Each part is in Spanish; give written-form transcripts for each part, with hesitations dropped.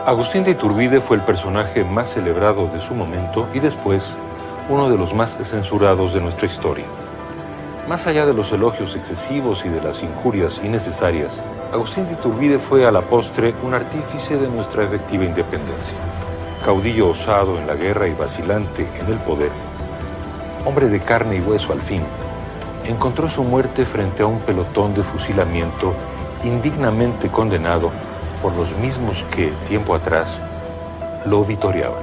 Agustín de Iturbide fue el personaje más celebrado de su momento y después uno de los más censurados de nuestra historia. Más allá de los elogios excesivos y de las injurias innecesarias, Agustín de Iturbide fue a la postre un artífice de nuestra efectiva independencia. Caudillo osado en la guerra y vacilante en el poder, hombre de carne y hueso al fin, encontró su muerte frente a un pelotón de fusilamiento indignamente condenado por los mismos que, tiempo atrás, lo vitoreaban.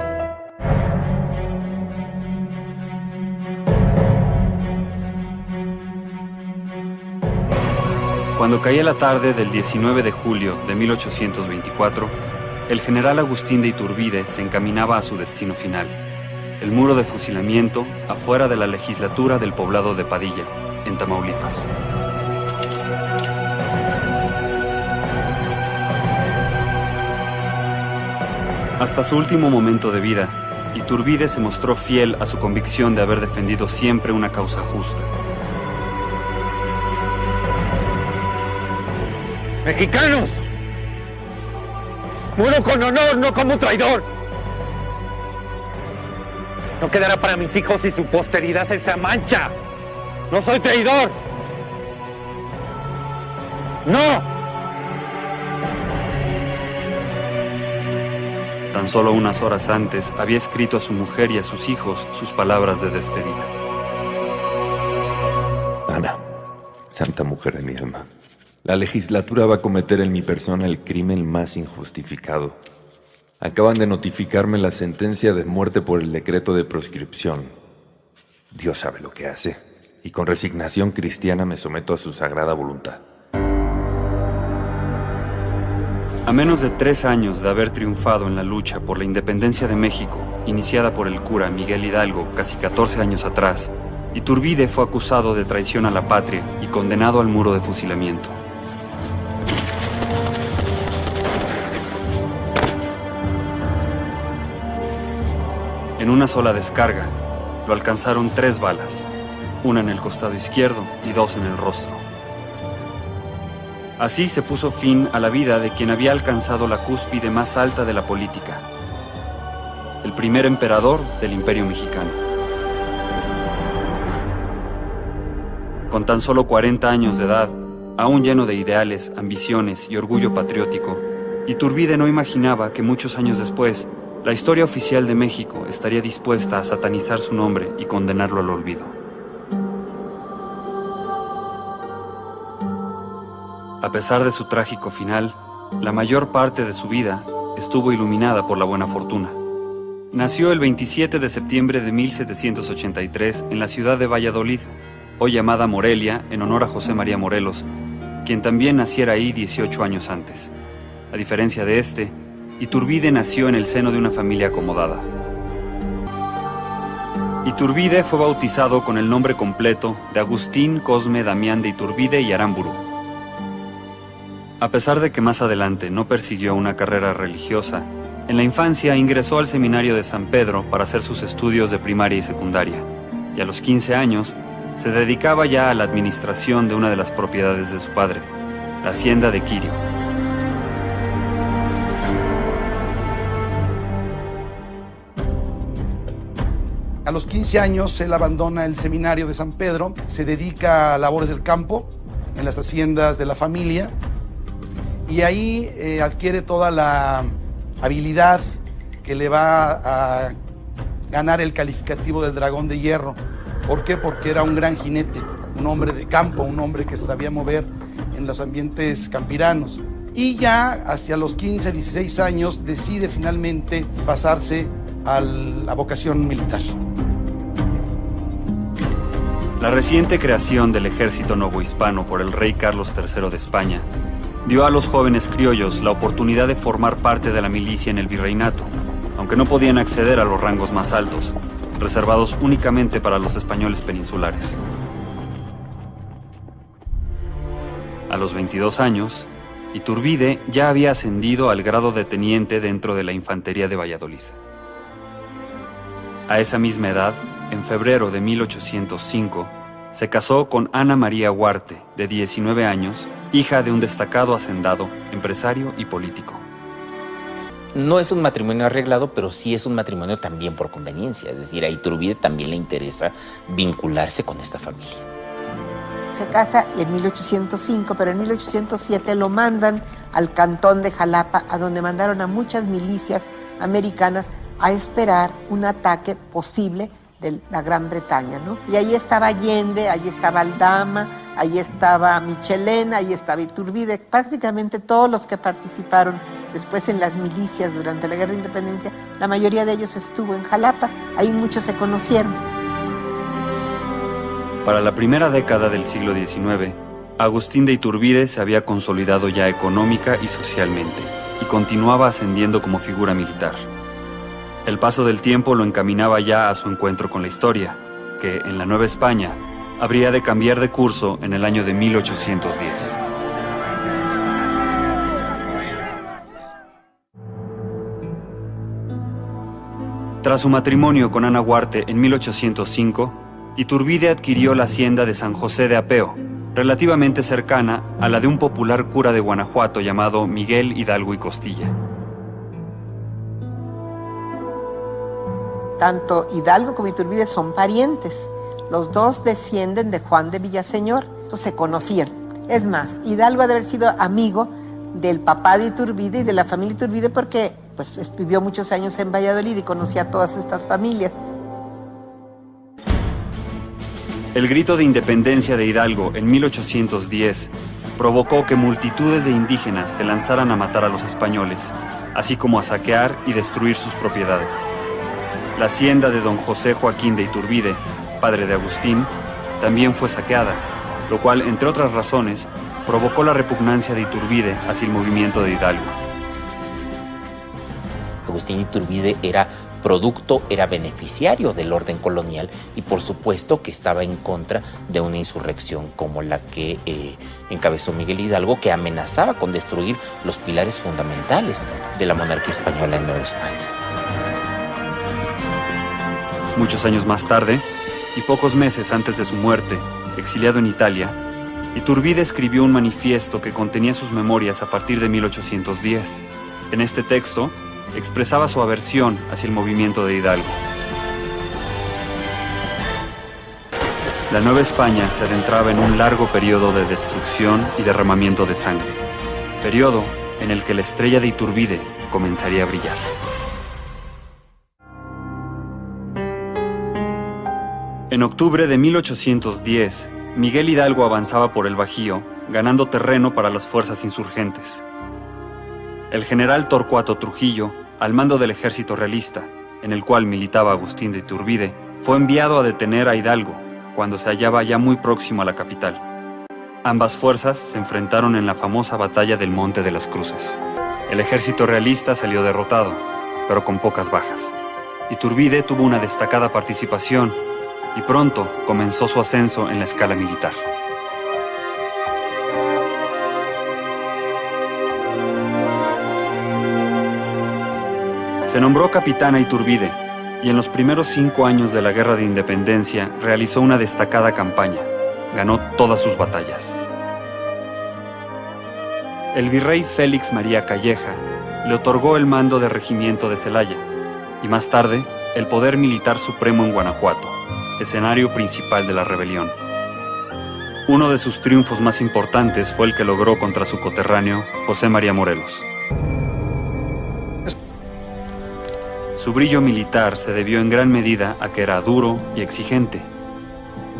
Cuando caía la tarde del 19 de julio de 1824, el general Agustín de Iturbide se encaminaba a su destino final, el muro de fusilamiento afuera de la legislatura del poblado de Padilla, en Tamaulipas. Hasta su último momento de vida, Iturbide se mostró fiel a su convicción de haber defendido siempre una causa justa. ¡Mexicanos! ¡Muero con honor, no como traidor! No quedará para mis hijos y su posteridad esa mancha. ¡No soy traidor! ¡No! Tan solo unas horas antes había escrito a su mujer y a sus hijos sus palabras de despedida. Ana, santa mujer de mi alma, la legislatura va a cometer en mi persona el crimen más injustificado. Acaban de notificarme la sentencia de muerte por el decreto de proscripción. Dios sabe lo que hace, y con resignación cristiana me someto a su sagrada voluntad. A menos de 3 años de haber triunfado en la lucha por la independencia de México, iniciada por el cura Miguel Hidalgo casi 14 años atrás, Iturbide fue acusado de traición a la patria y condenado al muro de fusilamiento. En una sola descarga, lo alcanzaron 3 balas, una en el costado izquierdo y 2 en el rostro. Así se puso fin a la vida de quien había alcanzado la cúspide más alta de la política, el primer emperador del Imperio Mexicano. Con tan solo 40 años de edad, aún lleno de ideales, ambiciones y orgullo patriótico, Iturbide no imaginaba que muchos años después, la historia oficial de México estaría dispuesta a satanizar su nombre y condenarlo al olvido. A pesar de su trágico final, la mayor parte de su vida estuvo iluminada por la buena fortuna. Nació el 27 de septiembre de 1783 en la ciudad de Valladolid, hoy llamada Morelia en honor a José María Morelos, quien también naciera ahí 18 años antes. A diferencia de este, Iturbide nació en el seno de una familia acomodada. Iturbide fue bautizado con el nombre completo de Agustín Cosme Damián de Iturbide y Aramburu. A pesar de que más adelante no persiguió una carrera religiosa, en la infancia ingresó al seminario de San Pedro para hacer sus estudios de primaria y secundaria, y a los 15 años se dedicaba ya a la administración de una de las propiedades de su padre, la hacienda de Quirio. A los 15 años él abandona el seminario de San Pedro, se dedica a labores del campo, en las haciendas de la familia, y ahí adquiere toda la habilidad que le va a ganar el calificativo del Dragón de Hierro. ¿Por qué? Porque era un gran jinete, un hombre de campo, un hombre que se sabía mover en los ambientes campiranos. Y ya hacia los 15, 16 años decide finalmente pasarse a la vocación militar. La reciente creación del ejército novohispano por el rey Carlos III de España dio a los jóvenes criollos la oportunidad de formar parte de la milicia en el virreinato, aunque no podían acceder a los rangos más altos, reservados únicamente para los españoles peninsulares. los 22 años, Iturbide ya había ascendido al grado de teniente dentro de la Infantería de Valladolid. A esa misma edad, en febrero de 1805, se casó con Ana María Huarte, de 19 años, hija de un destacado hacendado, empresario y político. No es un matrimonio arreglado, pero sí es un matrimonio también por conveniencia. Es decir, a Iturbide también le interesa vincularse con esta familia. Se casa en 1805, pero en 1807 lo mandan al cantón de Jalapa, a donde mandaron a muchas milicias americanas a esperar un ataque posible de la Gran Bretaña, ¿no? Y ahí estaba Allende, ahí estaba Aldama, ahí estaba Michelena, ahí estaba Iturbide. Prácticamente todos los que participaron después en las milicias durante la Guerra de Independencia, la mayoría de ellos estuvo en Jalapa, ahí muchos se conocieron. Para la primera década del siglo XIX, Agustín de Iturbide se había consolidado ya económica y socialmente, y continuaba ascendiendo como figura militar. El paso del tiempo lo encaminaba ya a su encuentro con la historia, que, en la Nueva España, habría de cambiar de curso en el año de 1810. Tras su matrimonio con Ana Huarte en 1805, Iturbide adquirió la hacienda de San José de Apeo, relativamente cercana a la de un popular cura de Guanajuato llamado Miguel Hidalgo y Costilla. Tanto Hidalgo como Iturbide son parientes. Los dos descienden de Juan de Villaseñor, entonces se conocían. Es más, Hidalgo ha de haber sido amigo del papá de Iturbide y de la familia Iturbide porque pues, vivió muchos años en Valladolid y conocía a todas estas familias. El grito de independencia de Hidalgo en 1810 provocó que multitudes de indígenas se lanzaran a matar a los españoles, así como a saquear y destruir sus propiedades. La hacienda de don José Joaquín de Iturbide, padre de Agustín, también fue saqueada, lo cual, entre otras razones, provocó la repugnancia de Iturbide hacia el movimiento de Hidalgo. Agustín Iturbide era beneficiario del orden colonial y por supuesto que estaba en contra de una insurrección como la que encabezó Miguel Hidalgo, que amenazaba con destruir los pilares fundamentales de la monarquía española en Nueva España. Muchos años más tarde, y pocos meses antes de su muerte, exiliado en Italia, Iturbide escribió un manifiesto que contenía sus memorias a partir de 1810. En este texto, expresaba su aversión hacia el movimiento de Hidalgo. La Nueva España se adentraba en un largo periodo de destrucción y derramamiento de sangre, periodo en el que la estrella de Iturbide comenzaría a brillar. En octubre de 1810, Miguel Hidalgo avanzaba por el Bajío, ganando terreno para las fuerzas insurgentes. El general Torcuato Trujillo, al mando del ejército realista, en el cual militaba Agustín de Iturbide, fue enviado a detener a Hidalgo, cuando se hallaba ya muy próximo a la capital. Ambas fuerzas se enfrentaron en la famosa batalla del Monte de las Cruces. El ejército realista salió derrotado, pero con pocas bajas. Iturbide tuvo una destacada participación y pronto comenzó su ascenso en la escala militar. Se nombró capitán a Iturbide y en los primeros 5 años de la Guerra de Independencia realizó una destacada campaña. Ganó todas sus batallas. El virrey Félix María Calleja le otorgó el mando de regimiento de Celaya y más tarde el poder militar supremo en Guanajuato, escenario principal de la rebelión. Uno de sus triunfos más importantes fue el que logró contra su coterráneo José María Morelos. Su brillo militar se debió en gran medida a que era duro y exigente,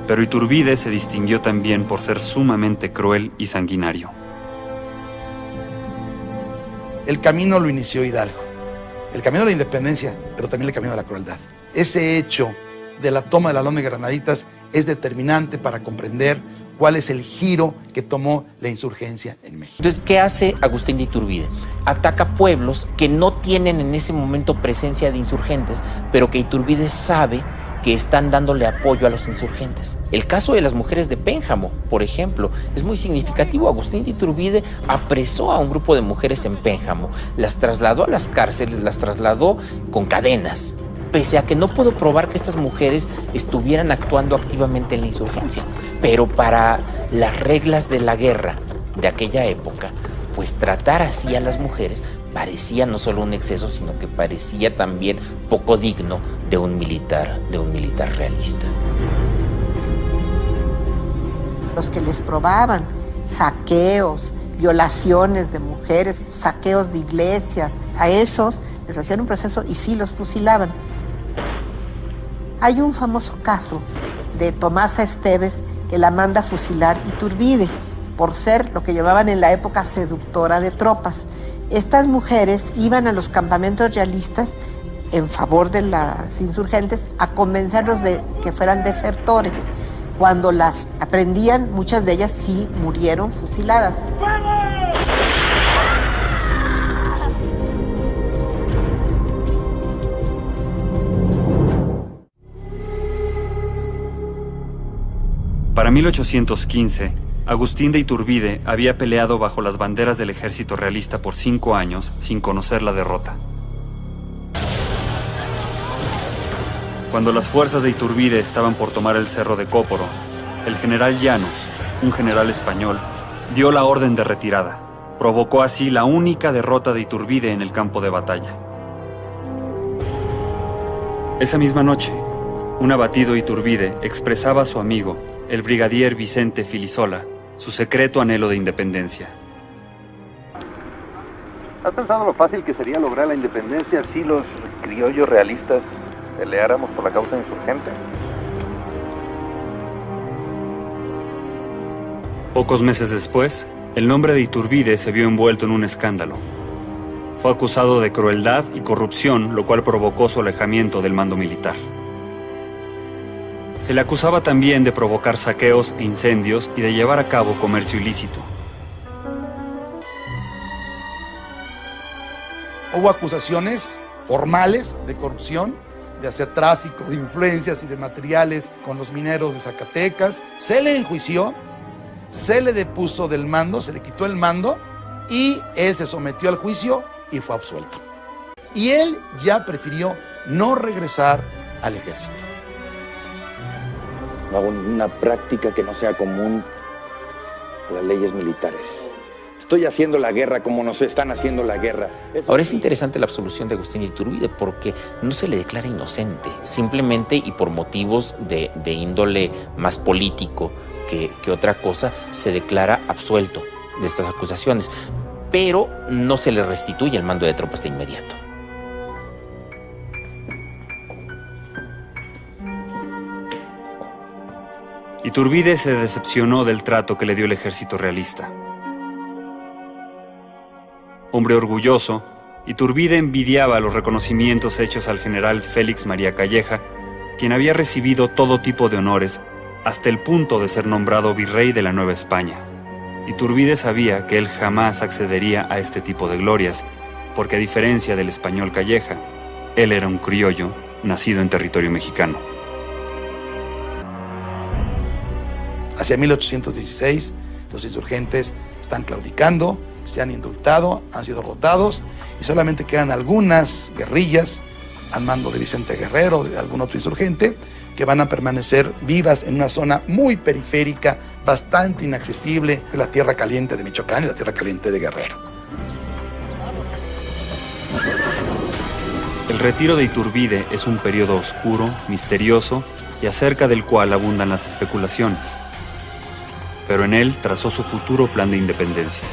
pero Iturbide se distinguió también por ser sumamente cruel y sanguinario. El camino lo inició Hidalgo, el camino de la independencia, pero también el camino de la crueldad. Ese hecho de la toma de la Loma de Granaditas es determinante para comprender cuál es el giro que tomó la insurgencia en México. Entonces, ¿qué hace Agustín de Iturbide? Ataca pueblos que no tienen en ese momento presencia de insurgentes, pero que Iturbide sabe que están dándole apoyo a los insurgentes. El caso de las mujeres de Pénjamo, por ejemplo, es muy significativo. Agustín de Iturbide apresó a un grupo de mujeres en Pénjamo, las trasladó a las cárceles, las trasladó con cadenas, pese a que no pudo probar que estas mujeres estuvieran actuando activamente en la insurgencia. Pero para las reglas de la guerra de aquella época, pues tratar así a las mujeres parecía no solo un exceso, sino que parecía también poco digno de un militar realista. Los que les probaban saqueos, violaciones de mujeres, saqueos de iglesias, a esos les hacían un proceso y sí los fusilaban. Hay un famoso caso de Tomasa Esteves que la manda a fusilar Iturbide por ser lo que llamaban en la época seductora de tropas. Estas mujeres iban a los campamentos realistas en favor de los insurgentes a convencerlos de que fueran desertores. Cuando las aprendían, muchas de ellas sí murieron fusiladas. Para 1815, Agustín de Iturbide había peleado bajo las banderas del ejército realista por 5 años sin conocer la derrota. Cuando las fuerzas de Iturbide estaban por tomar el cerro de Cóporo, el general Llanos, un general español, dio la orden de retirada. Provocó así la única derrota de Iturbide en el campo de batalla. Esa misma noche, un abatido Iturbide expresaba a su amigo, el brigadier Vicente Filisola, su secreto anhelo de independencia. ¿Has pensado lo fácil que sería lograr la independencia si los criollos realistas peleáramos por la causa insurgente? Pocos meses después, el nombre de Iturbide se vio envuelto en un escándalo. Fue acusado de crueldad y corrupción, lo cual provocó su alejamiento del mando militar. Se le acusaba también de provocar saqueos e incendios y de llevar a cabo comercio ilícito. Hubo acusaciones formales de corrupción, de hacer tráfico de influencias y de materiales con los mineros de Zacatecas. Se le enjuició, se le depuso del mando, se le quitó el mando y él se sometió al juicio y fue absuelto. Y él ya prefirió no regresar al ejército. No hago ninguna práctica que no sea común a las leyes militares. Estoy haciendo la guerra como nos están haciendo la guerra. Ahora es interesante la absolución de Agustín de Iturbide porque no se le declara inocente, simplemente y por motivos de índole más político que otra cosa, se declara absuelto de estas acusaciones, pero no se le restituye el mando de tropas de inmediato. Iturbide se decepcionó del trato que le dio el ejército realista. Hombre orgulloso, Iturbide envidiaba los reconocimientos hechos al general Félix María Calleja, quien había recibido todo tipo de honores hasta el punto de ser nombrado virrey de la Nueva España. Iturbide sabía que él jamás accedería a este tipo de glorias, porque a diferencia del español Calleja, él era un criollo nacido en territorio mexicano. Hacia 1816, los insurgentes están claudicando, se han indultado, han sido rotados y solamente quedan algunas guerrillas al mando de Vicente Guerrero o de algún otro insurgente que van a permanecer vivas en una zona muy periférica, bastante inaccesible, de la Tierra Caliente de Michoacán y la Tierra Caliente de Guerrero. El retiro de Iturbide es un periodo oscuro, misterioso y acerca del cual abundan las especulaciones. Pero en él trazó su futuro plan de independencia.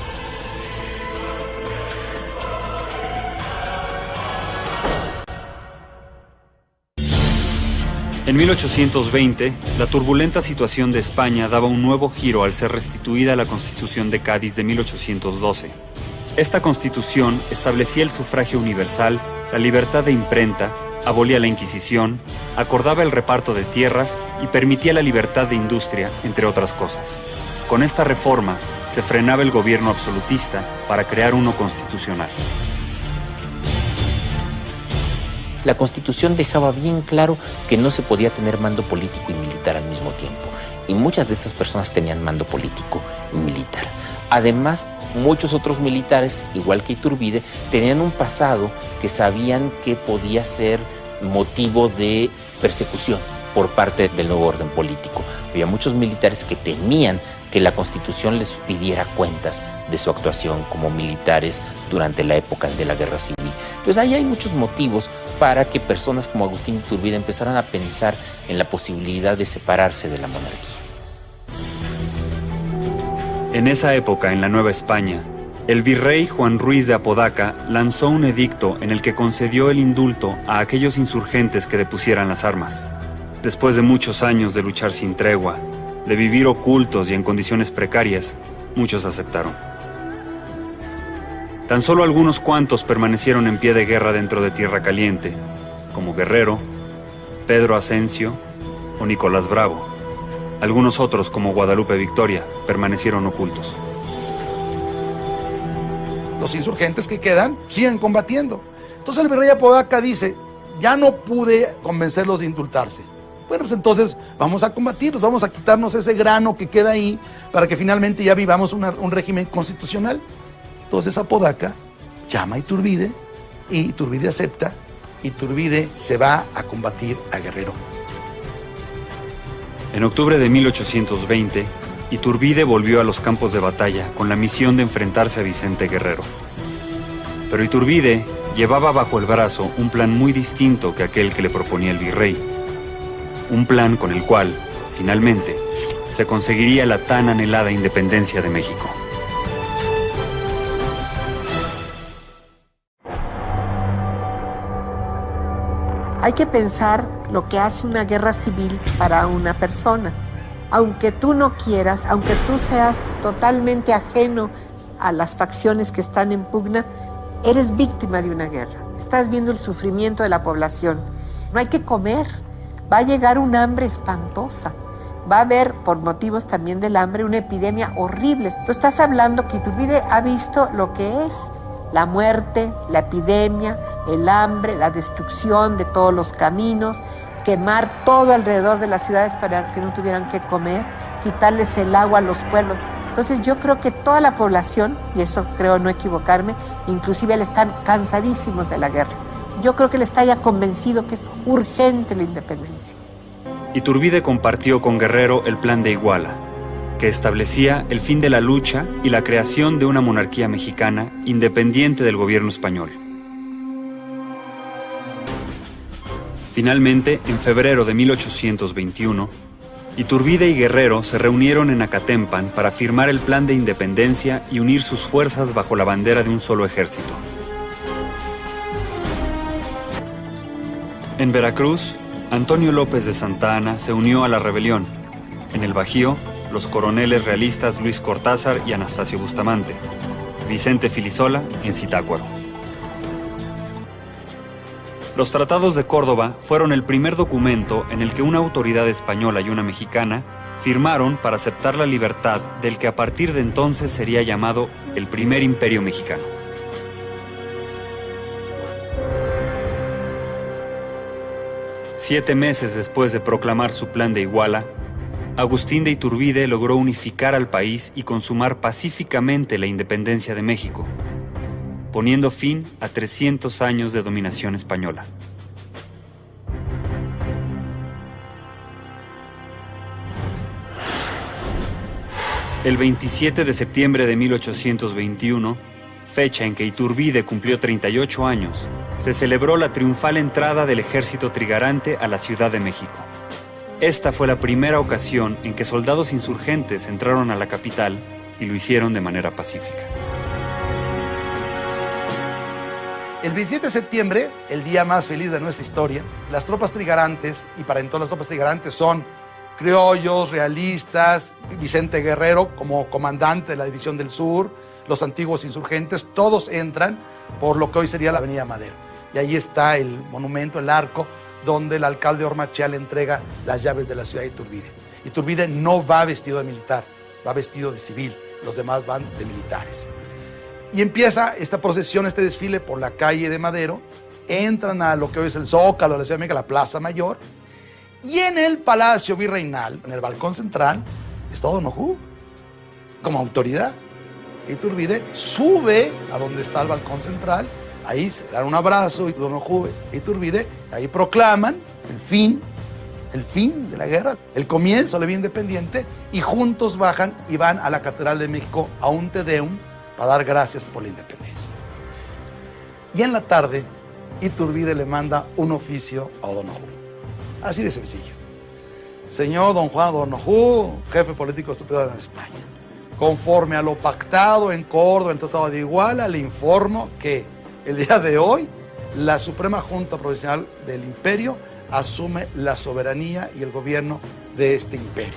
En 1820, la turbulenta situación de España daba un nuevo giro al ser restituida la Constitución de Cádiz de 1812. Esta Constitución establecía el sufragio universal, la libertad de imprenta, abolía la Inquisición, acordaba el reparto de tierras y permitía la libertad de industria, entre otras cosas. Con esta reforma, se frenaba el gobierno absolutista para crear uno constitucional. la Constitución dejaba bien claro que no se podía tener mando político y militar al mismo tiempo. Y muchas de estas personas tenían mando político y militar. Además, muchos otros militares, igual que Iturbide, tenían un pasado que sabían que podía ser motivo de persecución por parte del nuevo orden político. Había muchos militares que temían que la Constitución les pidiera cuentas de su actuación como militares durante la época de la Guerra Civil. Entonces ahí hay muchos motivos para que personas como Agustín Iturbide empezaran a pensar en la posibilidad de separarse de la monarquía. En esa época, en la Nueva España, el virrey Juan Ruiz de Apodaca lanzó un edicto en el que concedió el indulto a aquellos insurgentes que depusieran las armas. Después de muchos años de luchar sin tregua, de vivir ocultos y en condiciones precarias, muchos aceptaron. Tan solo algunos cuantos permanecieron en pie de guerra dentro de Tierra Caliente, como Guerrero, Pedro Asensio o Nicolás Bravo. Algunos otros, como Guadalupe Victoria, permanecieron ocultos. Los insurgentes que quedan siguen combatiendo. Entonces el virrey Apodaca dice, ya no pude convencerlos de indultarse. Bueno, pues entonces vamos a combatirlos, vamos a quitarnos ese grano que queda ahí para que finalmente ya vivamos un régimen constitucional. Entonces Apodaca llama a Iturbide y Iturbide acepta. Iturbide se va a combatir a Guerrero. En octubre de 1820, Iturbide volvió a los campos de batalla con la misión de enfrentarse a Vicente Guerrero. Pero Iturbide llevaba bajo el brazo un plan muy distinto que aquel que le proponía el virrey. Un plan con el cual, finalmente, se conseguiría la tan anhelada independencia de México. Hay que pensar lo que hace una guerra civil para una persona. Aunque tú no quieras, aunque tú seas totalmente ajeno a las facciones que están en pugna, eres víctima de una guerra. Estás viendo el sufrimiento de la población. No hay que comer. Va a llegar un hambre espantosa. Va a haber, por motivos también del hambre, una epidemia horrible. Tú estás hablando que Iturbide ha visto lo que es la muerte, la epidemia, el hambre, la destrucción de todos los caminos, quemar todo alrededor de las ciudades para que no tuvieran que comer, quitarles el agua a los pueblos. Entonces yo creo que toda la población, y eso creo no equivocarme, inclusive le están cansadísimos de la guerra. Yo creo que él está ya convencido que es urgente la independencia. Iturbide compartió con Guerrero el Plan de Iguala, que establecía el fin de la lucha y la creación de una monarquía mexicana independiente del gobierno español. Finalmente, en febrero de 1821, Iturbide y Guerrero se reunieron en Acatempan para firmar el plan de independencia y unir sus fuerzas bajo la bandera de un solo ejército. En Veracruz, Antonio López de Santa Anna se unió a la rebelión. En el Bajío, los coroneles realistas Luis Cortázar y Anastasio Bustamante. Vicente Filisola en Zitácuaro. Los tratados de Córdoba fueron el primer documento en el que una autoridad española y una mexicana firmaron para aceptar la libertad del que a partir de entonces sería llamado el primer imperio mexicano. Siete meses después de proclamar su plan de Iguala, Agustín de Iturbide logró unificar al país y consumar pacíficamente la independencia de México, poniendo fin a 300 años de dominación española. El 27 de septiembre de 1821, fecha en que Iturbide cumplió 38 años, se celebró la triunfal entrada del ejército trigarante a la Ciudad de México. Esta fue la primera ocasión en que soldados insurgentes entraron a la capital y lo hicieron de manera pacífica. El 27 de septiembre, el día más feliz de nuestra historia, las tropas trigarantes, y para entonces las tropas trigarantes son criollos, realistas, Vicente Guerrero como comandante de la División del Sur, los antiguos insurgentes, todos entran por lo que hoy sería la Avenida Madero. Y ahí está el monumento, el arco, donde el alcalde Ormaechea le entrega las llaves de la ciudad de Iturbide. Iturbide no va vestido de militar, va vestido de civil, los demás van de militares. Y empieza esta procesión, este desfile por la calle de Madero, entran a lo que hoy es el Zócalo de la Ciudad de México, la Plaza Mayor, y en el Palacio Virreinal, en el balcón central, está O'Donoghue como autoridad. Iturbide sube a donde está el balcón central, ahí se dan un abrazo, y O'Donoghue e Iturbide, ahí proclaman el fin de la guerra, el comienzo de la vida independiente, y juntos bajan y van a la Catedral de México a un Te Deum para dar gracias por la independencia. Y en la tarde, Iturbide le manda un oficio a O'Donoghue. Así de sencillo. Señor don Juan O'Donoghue, jefe político superior en España, conforme a lo pactado en Córdoba, en el Tratado de Iguala, le informo que el día de hoy la Suprema Junta Provisional del Imperio asume la soberanía y el gobierno de este imperio,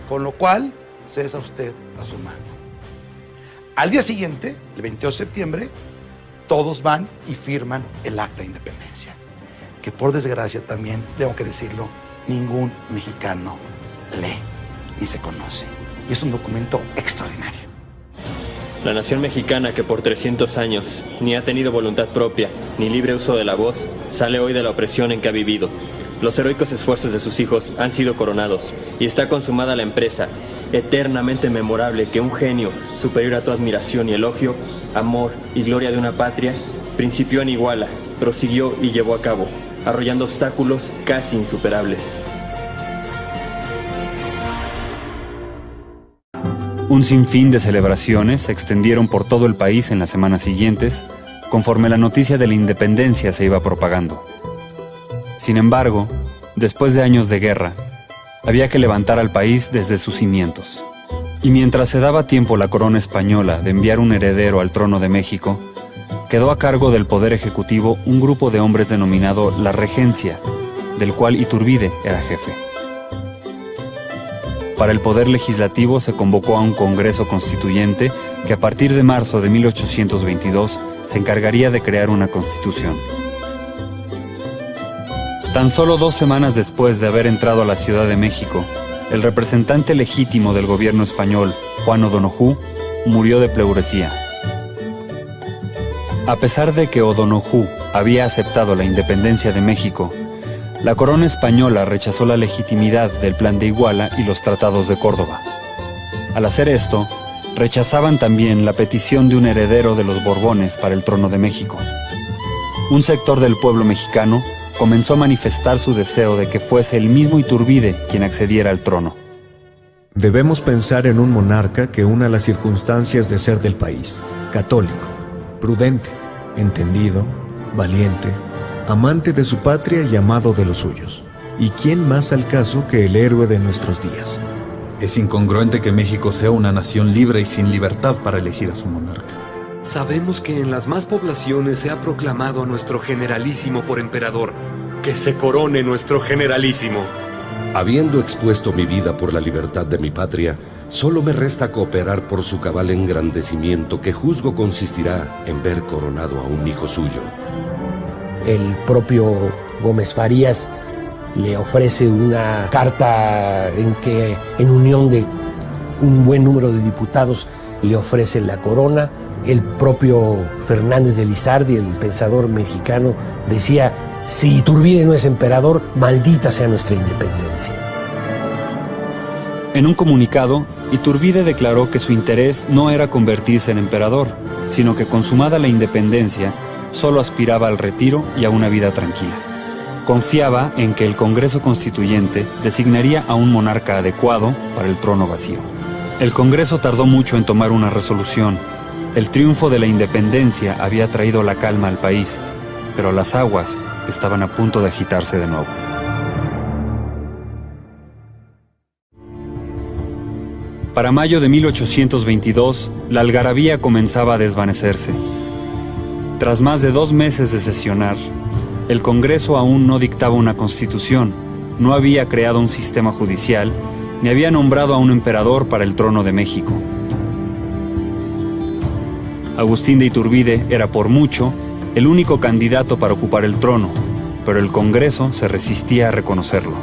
con lo cual cesa usted a su mando. Al día siguiente, el 22 de septiembre, todos van y firman el Acta de Independencia, que por desgracia también, tengo que decirlo, ningún mexicano lee ni se conoce. Y es un documento extraordinario. La nación mexicana, que por 300 años ni ha tenido voluntad propia, ni libre uso de la voz, sale hoy de la opresión en que ha vivido. Los heroicos esfuerzos de sus hijos han sido coronados, y está consumada la empresa, eternamente memorable, que un genio, superior a tu admiración y elogio, amor y gloria de una patria, principió en Iguala, prosiguió y llevó a cabo, arrollando obstáculos casi insuperables. Un sinfín de celebraciones se extendieron por todo el país en las semanas siguientes, conforme la noticia de la independencia se iba propagando. Sin embargo, después de años de guerra, había que levantar al país desde sus cimientos. Y mientras se daba tiempo la corona española de enviar un heredero al trono de México, quedó a cargo del Poder Ejecutivo un grupo de hombres denominado la Regencia, del cual Iturbide era jefe. Para el Poder Legislativo se convocó a un Congreso Constituyente que a partir de marzo de 1822 se encargaría de crear una Constitución. Tan solo 2 semanas después de haber entrado a la Ciudad de México, el representante legítimo del gobierno español, Juan O'Donoghue, murió de pleuresía. A pesar de que O'Donoghue había aceptado la independencia de México, la corona española rechazó la legitimidad del Plan de Iguala y los tratados de Córdoba. Al hacer esto, rechazaban también la petición de un heredero de los Borbones para el trono de México. Un sector del pueblo mexicano comenzó a manifestar su deseo de que fuese el mismo Iturbide quien accediera al trono. Debemos pensar en un monarca que una las circunstancias de ser del país, católico, prudente, entendido, valiente, amante de su patria y amado de los suyos. ¿Y quién más al caso que el héroe de nuestros días? Es incongruente que México sea una nación libre y sin libertad para elegir a su monarca. Sabemos que en las más poblaciones se ha proclamado a nuestro generalísimo por emperador. ¡Que se corone nuestro generalísimo! Habiendo expuesto mi vida por la libertad de mi patria, solo me resta cooperar por su cabal engrandecimiento, que juzgo consistirá en ver coronado a un hijo suyo. El propio Gómez Farías le ofrece una carta en que, en unión de un buen número de diputados, le ofrece la corona. El propio Fernández de Lizardi, el pensador mexicano, decía: si Iturbide no es emperador, maldita sea nuestra independencia. En un comunicado, Iturbide declaró que su interés no era convertirse en emperador, sino que consumada la independencia, solo aspiraba al retiro y a una vida tranquila. Confiaba en que el Congreso Constituyente designaría a un monarca adecuado para el trono vacío. El Congreso tardó mucho en tomar una resolución. El triunfo de la independencia había traído la calma al país, pero las aguas estaban a punto de agitarse de nuevo. Para mayo de 1822, la algarabía comenzaba a desvanecerse. Tras más de 2 meses de sesionar, el Congreso aún no dictaba una constitución, no había creado un sistema judicial, ni había nombrado a un emperador para el trono de México. Agustín de Iturbide era por mucho el único candidato para ocupar el trono, pero el Congreso se resistía a reconocerlo.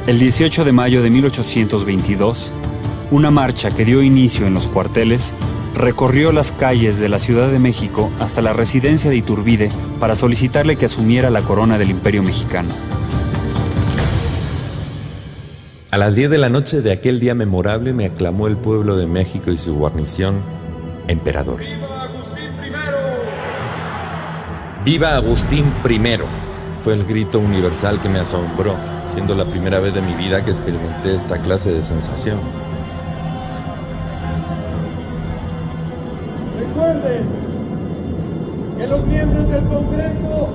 El 18 de mayo de 1822, una marcha que dio inicio en los cuarteles recorrió las calles de la Ciudad de México hasta la residencia de Iturbide para solicitarle que asumiera la corona del Imperio Mexicano. A las 10 de la noche de aquel día memorable me aclamó el pueblo de México y su guarnición, emperador. ¡Viva Agustín I! ¡Viva Agustín I! Fue el grito universal que me asombró, siendo la primera vez de mi vida que experimenté esta clase de sensación. Recuerden que los miembros del Congreso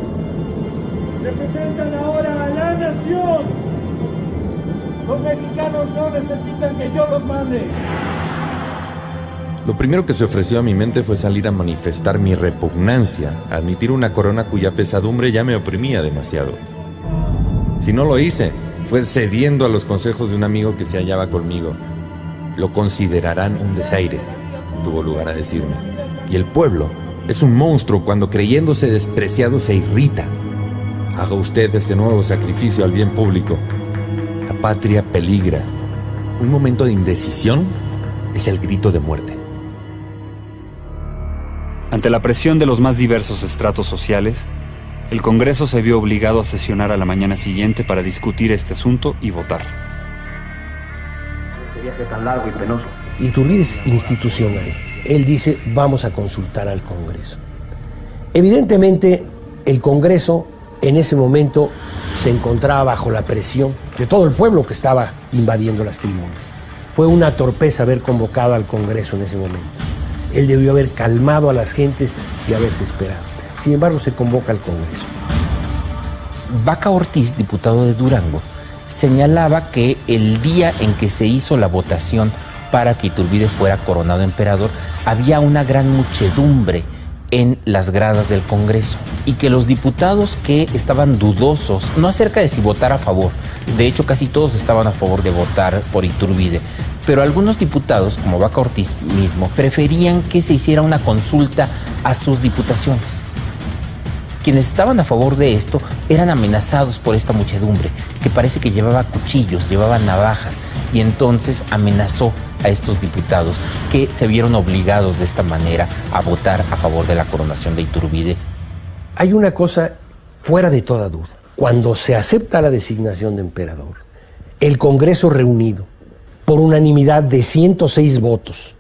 representan ahora a la nación. Los mexicanos no necesitan que yo los mande. Lo primero que se ofreció a mi mente fue salir a manifestar mi repugnancia, a admitir una corona cuya pesadumbre ya me oprimía demasiado. Si no lo hice, fue cediendo a los consejos de un amigo que se hallaba conmigo. Lo considerarán un desaire, tuvo lugar a decirme. Y el pueblo es un monstruo cuando creyéndose despreciado se irrita. Haga usted este nuevo sacrificio al bien público. La patria peligra. Un momento de indecisión es el grito de muerte. Ante la presión de los más diversos estratos sociales, el Congreso se vio obligado a sesionar a la mañana siguiente para discutir este asunto y votar. Tan largo y penoso. Iturbide es institucional. Él dice, vamos a consultar al Congreso. Evidentemente, el Congreso en ese momento se encontraba bajo la presión de todo el pueblo que estaba invadiendo las tribunas. Fue una torpeza haber convocado al Congreso en ese momento. Él debió haber calmado a las gentes y haberse esperado. Sin embargo, se convoca al Congreso. Vaca Ortiz, diputado de Durango, señalaba que el día en que se hizo la votación para que Iturbide fuera coronado emperador, había una gran muchedumbre en las gradas del Congreso y que los diputados que estaban dudosos, no acerca de si votar a favor, de hecho casi todos estaban a favor de votar por Iturbide, pero algunos diputados, como Vaca Ortiz mismo, preferían que se hiciera una consulta a sus diputaciones. Quienes estaban a favor de esto eran amenazados por esta muchedumbre, que parece que llevaba cuchillos, llevaba navajas, y entonces amenazó a estos diputados que se vieron obligados de esta manera a votar a favor de la coronación de Iturbide. Hay una cosa fuera de toda duda. Cuando se acepta la designación de emperador, el Congreso reunido, por unanimidad de 106 votos,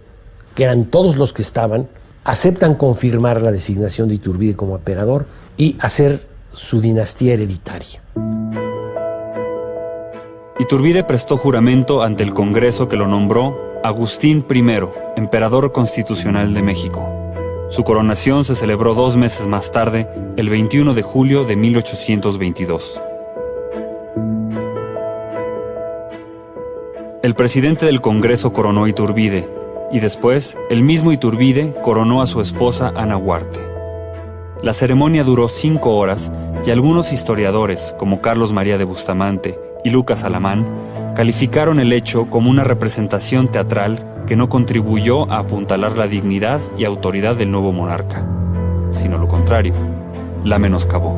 que eran todos los que estaban, aceptan confirmar la designación de Iturbide como emperador y hacer su dinastía hereditaria. Iturbide prestó juramento ante el Congreso que lo nombró Agustín I, emperador constitucional de México. Su coronación se celebró 2 meses más tarde, el 21 de julio de 1822. El presidente del Congreso coronó a Iturbide, y después, el mismo Iturbide coronó a su esposa Ana Huarte. La ceremonia duró 5 horas y algunos historiadores, como Carlos María de Bustamante y Lucas Alamán, calificaron el hecho como una representación teatral que no contribuyó a apuntalar la dignidad y autoridad del nuevo monarca, sino lo contrario, la menoscabó.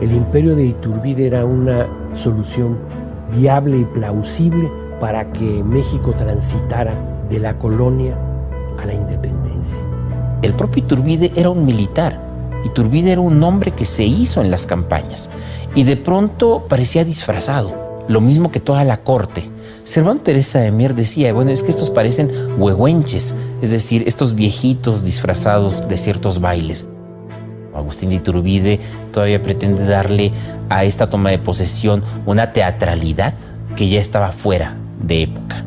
El imperio de Iturbide era una solución viable y plausible para que México transitara de la colonia a la independencia. El propio Iturbide era un militar. Iturbide era un hombre que se hizo en las campañas y de pronto parecía disfrazado, lo mismo que toda la corte. Servando Teresa de Mier decía, bueno, es que estos parecen huehuenches, es decir, estos viejitos disfrazados de ciertos bailes. Agustín de Iturbide todavía pretende darle a esta toma de posesión una teatralidad que ya estaba fuera de época.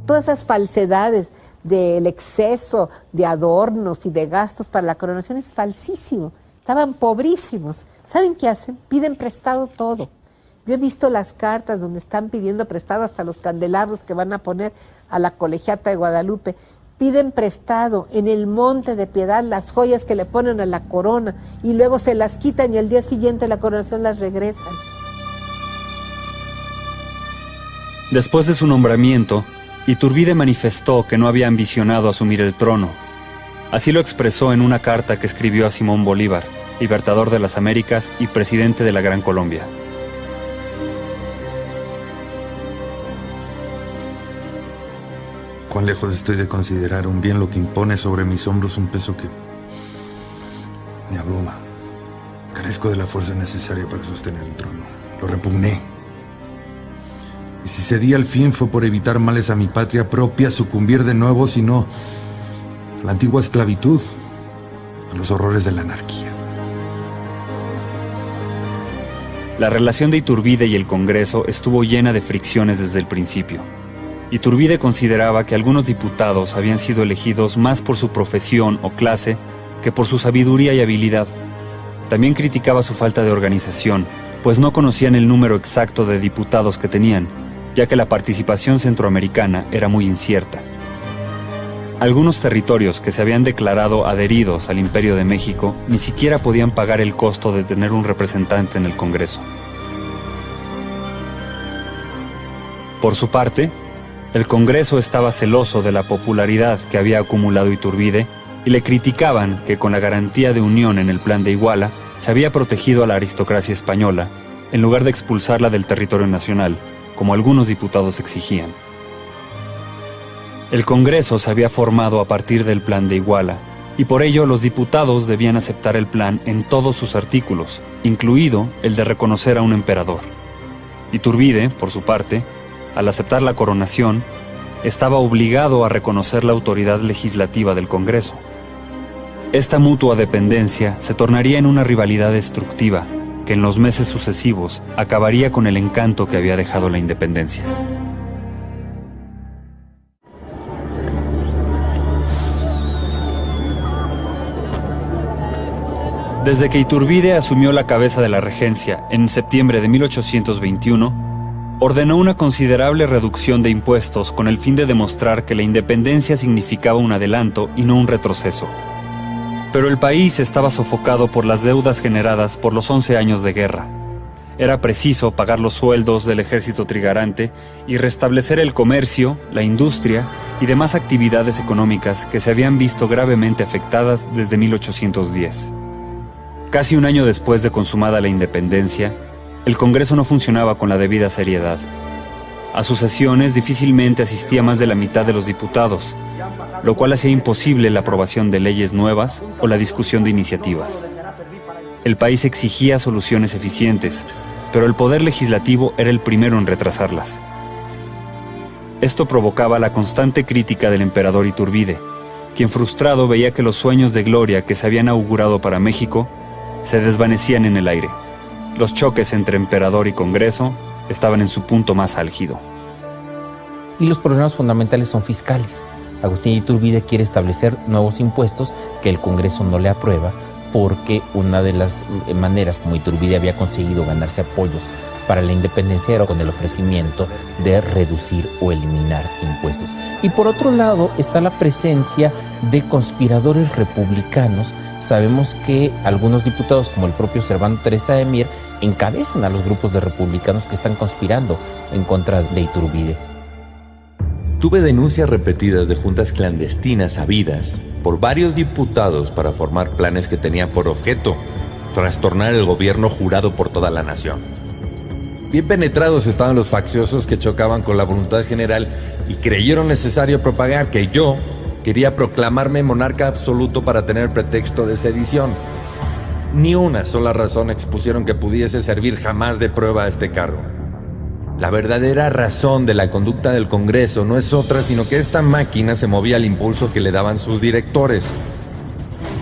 Todas esas falsedades del exceso de adornos y de gastos para la coronación es falsísimo. Estaban pobrísimos. ¿Saben qué hacen? Piden prestado todo. Yo he visto las cartas donde están pidiendo prestado hasta los candelabros que van a poner a la colegiata de Guadalupe. Piden prestado en el Monte de Piedad las joyas que le ponen a la corona y luego se las quitan y al día siguiente la coronación las regresan. Después de su nombramiento, Iturbide manifestó que no había ambicionado asumir el trono. Así lo expresó en una carta que escribió a Simón Bolívar, libertador de las Américas y presidente de la Gran Colombia. cuán lejos estoy de considerar un bien lo que impone sobre mis hombros un peso que me abruma. Carezco de la fuerza necesaria para sostener el trono. Lo repugné. Y si cedí al fin fue por evitar males a mi patria propia, sucumbir de nuevo, sino a la antigua esclavitud, a los horrores de la anarquía. La relación de Iturbide y el Congreso estuvo llena de fricciones desde el principio. Iturbide consideraba que algunos diputados habían sido elegidos más por su profesión o clase que por su sabiduría y habilidad. También criticaba su falta de organización, pues no conocían el número exacto de diputados que tenían, ya que la participación centroamericana era muy incierta. Algunos territorios que se habían declarado adheridos al Imperio de México ni siquiera podían pagar el costo de tener un representante en el Congreso. Por su parte, el Congreso estaba celoso de la popularidad que había acumulado Iturbide y le criticaban que con la garantía de unión en el Plan de Iguala se había protegido a la aristocracia española en lugar de expulsarla del territorio nacional, como algunos diputados exigían. El Congreso se había formado a partir del Plan de Iguala, y por ello los diputados debían aceptar el plan en todos sus artículos, incluido el de reconocer a un emperador. Iturbide, por su parte, al aceptar la coronación, estaba obligado a reconocer la autoridad legislativa del Congreso. Esta mutua dependencia se tornaría en una rivalidad destructiva que en los meses sucesivos acabaría con el encanto que había dejado la independencia. Desde que Iturbide asumió la cabeza de la regencia en septiembre de 1821, ordenó una considerable reducción de impuestos con el fin de demostrar que la independencia significaba un adelanto y no un retroceso. Pero el país estaba sofocado por las deudas generadas por los 11 años de guerra. Era preciso pagar los sueldos del ejército trigarante y restablecer el comercio, la industria y demás actividades económicas que se habían visto gravemente afectadas desde 1810. Casi un año después de consumada la independencia, el Congreso no funcionaba con la debida seriedad. A sus sesiones difícilmente asistía más de la mitad de los diputados, lo cual hacía imposible la aprobación de leyes nuevas o la discusión de iniciativas. El país exigía soluciones eficientes, pero el poder legislativo era el primero en retrasarlas. Esto provocaba la constante crítica del emperador Iturbide, quien frustrado veía que los sueños de gloria que se habían augurado para México se desvanecían en el aire. Los choques entre emperador y Congreso estaban en su punto más álgido. Y los problemas fundamentales son fiscales. Agustín Iturbide quiere establecer nuevos impuestos que el Congreso no le aprueba, porque una de las maneras como Iturbide había conseguido ganarse apoyos para la independencia era con el ofrecimiento de reducir o eliminar impuestos. Y por otro lado está la presencia de conspiradores republicanos. Sabemos que algunos diputados, como el propio Servando Teresa de Mier, encabezan a los grupos de republicanos que están conspirando en contra de Iturbide. Tuve denuncias repetidas de juntas clandestinas habidas por varios diputados para formar planes que tenían por objeto trastornar el gobierno jurado por toda la nación. Bien penetrados estaban los facciosos que chocaban con la voluntad general y creyeron necesario propagar que yo quería proclamarme monarca absoluto para tener pretexto de sedición. Ni una sola razón expusieron que pudiese servir jamás de prueba a este cargo. La verdadera razón de la conducta del Congreso no es otra sino que esta máquina se movía al impulso que le daban sus directores.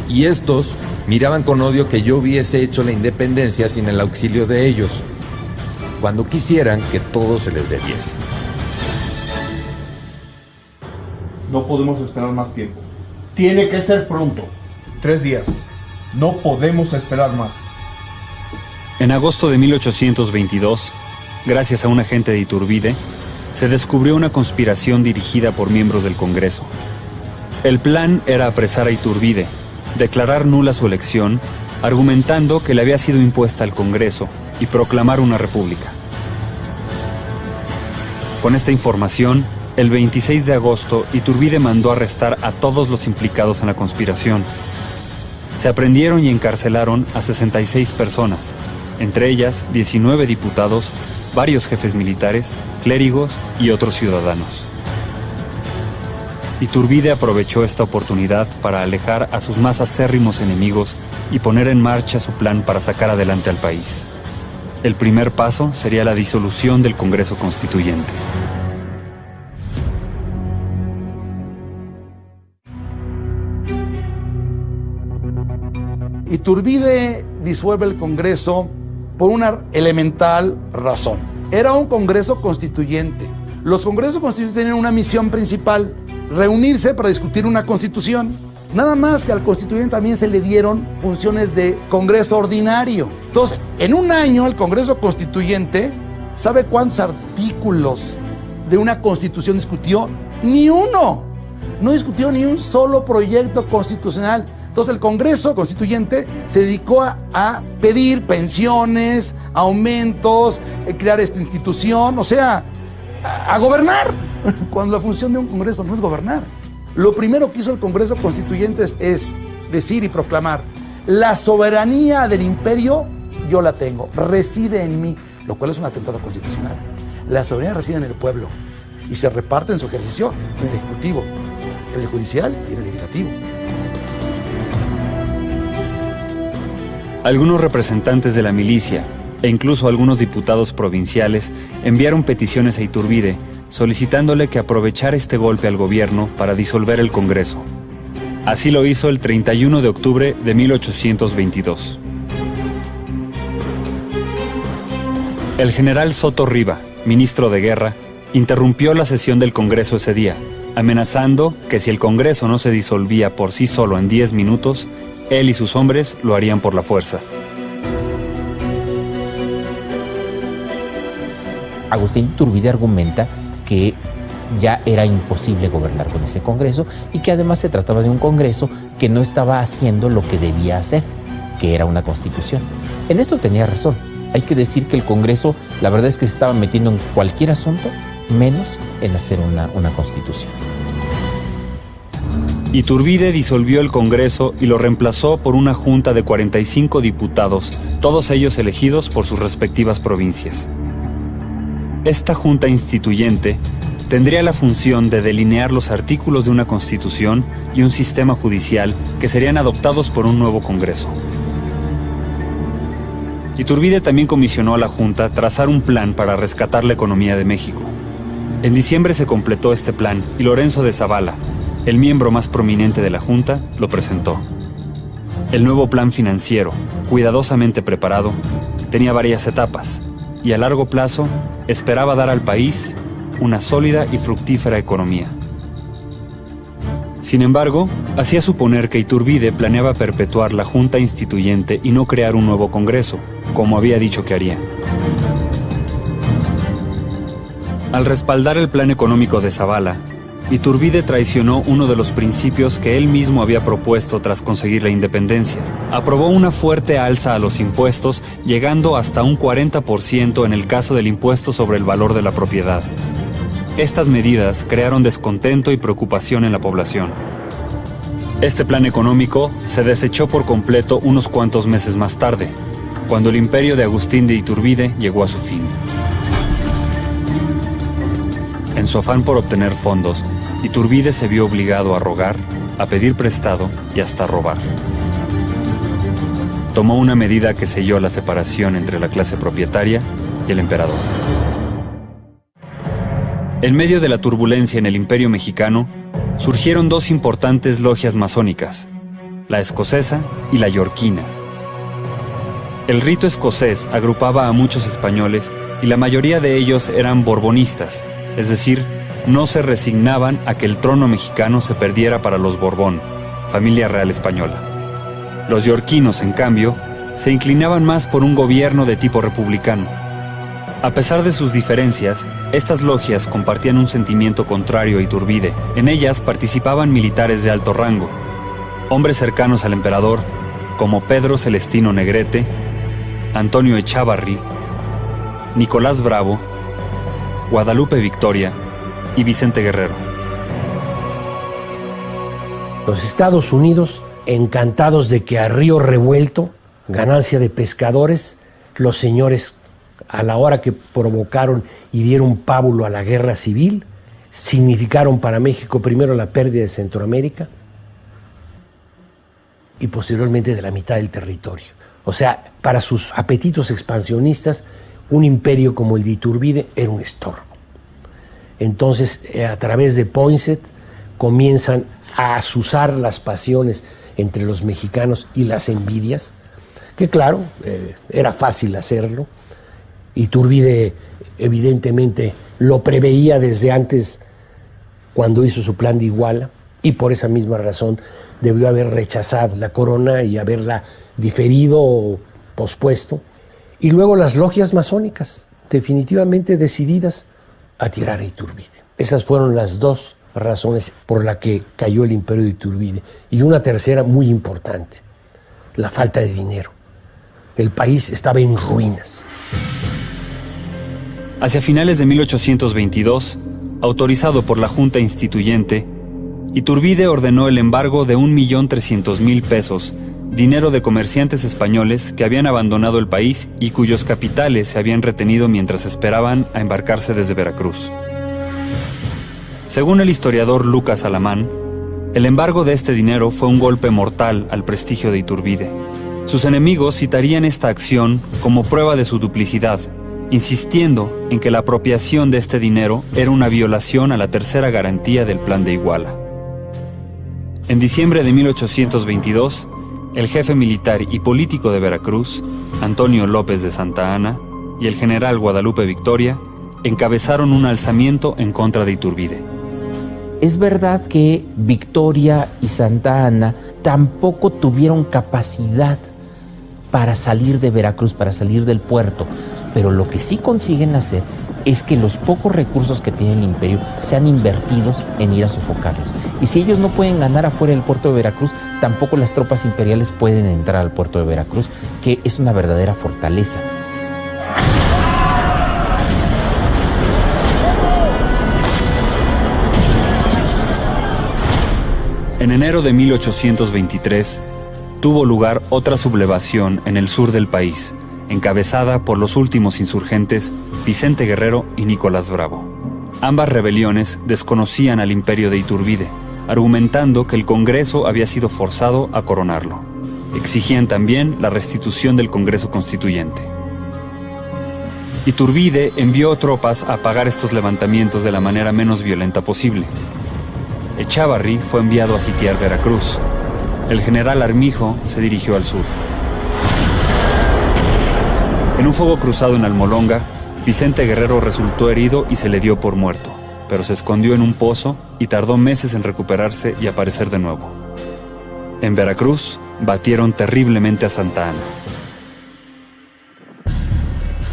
Y estos miraban con odio que yo hubiese hecho la independencia sin el auxilio de ellos, cuando quisieran que todo se les debiese. No podemos esperar más tiempo. Tiene que ser pronto. 3 días. No podemos esperar más. En agosto de 1822, gracias a un agente de Iturbide, se descubrió una conspiración dirigida por miembros del Congreso. El plan era apresar a Iturbide, declarar nula su elección, argumentando que le había sido impuesta al Congreso, y proclamar una república. Con esta información, el 26 de agosto, Iturbide mandó arrestar a todos los implicados en la conspiración. Se aprendieron y encarcelaron a 66 personas, entre ellas 19 diputados, varios jefes militares, clérigos y otros ciudadanos. Iturbide aprovechó esta oportunidad para alejar a sus más acérrimos enemigos y poner en marcha su plan para sacar adelante al país. El primer paso sería la disolución del Congreso Constituyente. Iturbide disuelve el Congreso por una elemental razón. Era un Congreso Constituyente. Los Congresos Constituyentes tienen una misión principal: reunirse para discutir una constitución. Nada más que al constituyente también se le dieron funciones de Congreso ordinario. Entonces, en un año el Congreso Constituyente, ¿sabe cuántos artículos de una constitución discutió? Ni uno. No discutió ni un solo proyecto constitucional. Entonces el Congreso Constituyente se dedicó a pedir pensiones, aumentos, crear esta institución, o sea, a gobernar, cuando la función de un Congreso no es gobernar. Lo primero que hizo el Congreso Constituyente es decir y proclamar: la soberanía del imperio yo la tengo, reside en mí, lo cual es un atentado constitucional. La soberanía reside en el pueblo y se reparte en su ejercicio en el Ejecutivo, en el Judicial y en el Legislativo. Algunos representantes de la milicia e incluso algunos diputados provinciales enviaron peticiones a Iturbide solicitándole que aprovechara este golpe al gobierno para disolver el Congreso. Así lo hizo el 31 de octubre de 1822. El general Soto Riva, ministro de Guerra, interrumpió la sesión del Congreso ese día, amenazando que si el Congreso no se disolvía por sí solo en 10 minutos, él y sus hombres lo harían por la fuerza. Agustín Iturbide argumenta que ya era imposible gobernar con ese Congreso y que además se trataba de un Congreso que no estaba haciendo lo que debía hacer, que era una constitución. En esto tenía razón. Hay que decir que el Congreso, la verdad es que se estaba metiendo en cualquier asunto, menos en hacer una constitución. Iturbide disolvió el Congreso y lo reemplazó por una junta de 45 diputados, todos ellos elegidos por sus respectivas provincias. Esta junta instituyente tendría la función de delinear los artículos de una constitución y un sistema judicial que serían adoptados por un nuevo Congreso. Iturbide también comisionó a la Junta trazar un plan para rescatar la economía de México. En diciembre se completó este plan y Lorenzo de Zavala, el miembro más prominente de la Junta, lo presentó. El nuevo plan financiero, cuidadosamente preparado, tenía varias etapas y a largo plazo esperaba dar al país una sólida y fructífera economía. Sin embargo, hacía suponer que Iturbide planeaba perpetuar la Junta Instituyente y no crear un nuevo Congreso, como había dicho que haría. Al respaldar el plan económico de Zavala, Iturbide traicionó uno de los principios que él mismo había propuesto tras conseguir la independencia. Aprobó una fuerte alza a los impuestos, llegando hasta un 40% en el caso del impuesto sobre el valor de la propiedad. Estas medidas crearon descontento y preocupación en la población. Este plan económico se desechó por completo unos cuantos meses más tarde, cuando el imperio de Agustín de Iturbide llegó a su fin. En su afán por obtener fondos, Iturbide se vio obligado a rogar, a pedir prestado y hasta a robar. Tomó una medida que selló la separación entre la clase propietaria y el emperador. En medio de la turbulencia en el Imperio Mexicano, surgieron dos importantes logias masónicas, la escocesa y la yorquina. El rito escocés agrupaba a muchos españoles y la mayoría de ellos eran borbonistas, es decir, no se resignaban a que el trono mexicano se perdiera para los Borbón, familia real española. Los yorquinos, en cambio, se inclinaban más por un gobierno de tipo republicano. A pesar de sus diferencias, estas logias compartían un sentimiento contrario a Iturbide. En ellas participaban militares de alto rango, hombres cercanos al emperador, como Pedro Celestino Negrete, Antonio Echavarri, Nicolás Bravo, Guadalupe Victoria y Vicente Guerrero. Los Estados Unidos, encantados de que a río revuelto, ganancia de pescadores, los señores, a la hora que provocaron y dieron pábulo a la guerra civil, significaron para México primero la pérdida de Centroamérica y posteriormente de la mitad del territorio. O sea, para sus apetitos expansionistas, un imperio como el de Iturbide era un estorbo. Entonces, a través de Poinsett, comienzan a azuzar las pasiones entre los mexicanos y las envidias, que claro, era fácil hacerlo. Iturbide evidentemente lo preveía desde antes cuando hizo su plan de Iguala, y por esa misma razón debió haber rechazado la corona y haberla diferido o pospuesto. Y luego las logias masónicas, definitivamente decididas a tirar a Iturbide. Esas fueron las dos razones por las que cayó el imperio de Iturbide. Y una tercera muy importante, la falta de dinero. El país estaba en ruinas. Hacia finales de 1822, autorizado por la Junta Instituyente, Iturbide ordenó el embargo de 1.300.000 pesos, dinero de comerciantes españoles que habían abandonado el país y cuyos capitales se habían retenido mientras esperaban a embarcarse desde Veracruz. Según el historiador Lucas Alamán, el embargo de este dinero fue un golpe mortal al prestigio de Iturbide. Sus enemigos citarían esta acción como prueba de su duplicidad, insistiendo en que la apropiación de este dinero era una violación a la tercera garantía del Plan de Iguala. En diciembre de 1822, el jefe militar y político de Veracruz, Antonio López de Santa Anna, y el general Guadalupe Victoria encabezaron un alzamiento en contra de Iturbide. Es verdad que Victoria y Santa Anna tampoco tuvieron capacidad para salir de Veracruz, para salir del puerto, pero lo que sí consiguen hacer es que los pocos recursos que tiene el imperio sean invertidos en ir a sofocarlos. Y si ellos no pueden ganar afuera del puerto de Veracruz, tampoco las tropas imperiales pueden entrar al puerto de Veracruz, que es una verdadera fortaleza. En enero de 1823, tuvo lugar otra sublevación en el sur del país, encabezada por los últimos insurgentes Vicente Guerrero y Nicolás Bravo. Ambas rebeliones desconocían al imperio de Iturbide, argumentando que el Congreso había sido forzado a coronarlo. Exigían también la restitución del Congreso Constituyente. Iturbide envió tropas a apagar estos levantamientos de la manera menos violenta posible. Echavarri fue enviado a sitiar Veracruz. El general Armijo se dirigió al sur. En un fuego cruzado en Almolonga, Vicente Guerrero resultó herido y se le dio por muerto, pero se escondió en un pozo y tardó meses en recuperarse y aparecer de nuevo. En Veracruz, batieron terriblemente a Santa Anna.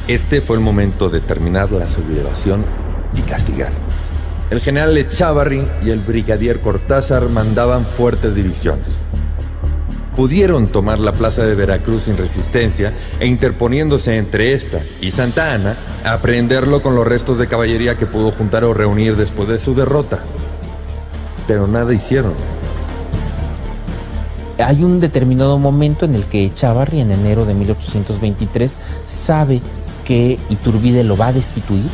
Este fue el momento de terminar la sublevación y castigar. El general Echavarri y el brigadier Cortázar mandaban fuertes divisiones. Pudieron tomar la plaza de Veracruz sin resistencia e interponiéndose entre esta y Santa Anna, aprehenderlo con los restos de caballería que pudo juntar o reunir después de su derrota. Pero nada hicieron. Hay un determinado momento en el que Echavarri, en enero de 1823, sabe que Iturbide lo va a destituir,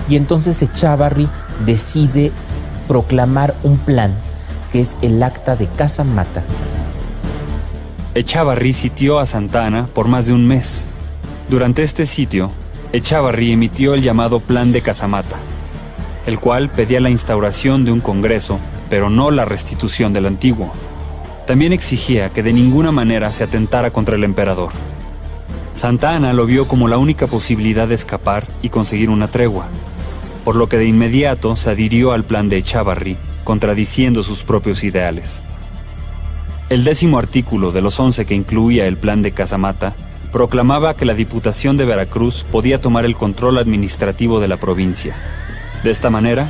y entonces Echavarri decide proclamar un plan que es el Acta de Casamata. Echavarri sitió a Santa Anna por más de un mes. Durante este sitio, Echavarri emitió el llamado Plan de Casamata, el cual pedía la instauración de un congreso, pero no la restitución del antiguo. También exigía que de ninguna manera se atentara contra el emperador. Santa Anna lo vio como la única posibilidad de escapar y conseguir una tregua, por lo que de inmediato se adhirió al plan de Echavarri, contradiciendo sus propios ideales. El 10º artículo de los 11 que incluía el plan de Casamata proclamaba que la Diputación de Veracruz podía tomar el control administrativo de la provincia. De esta manera,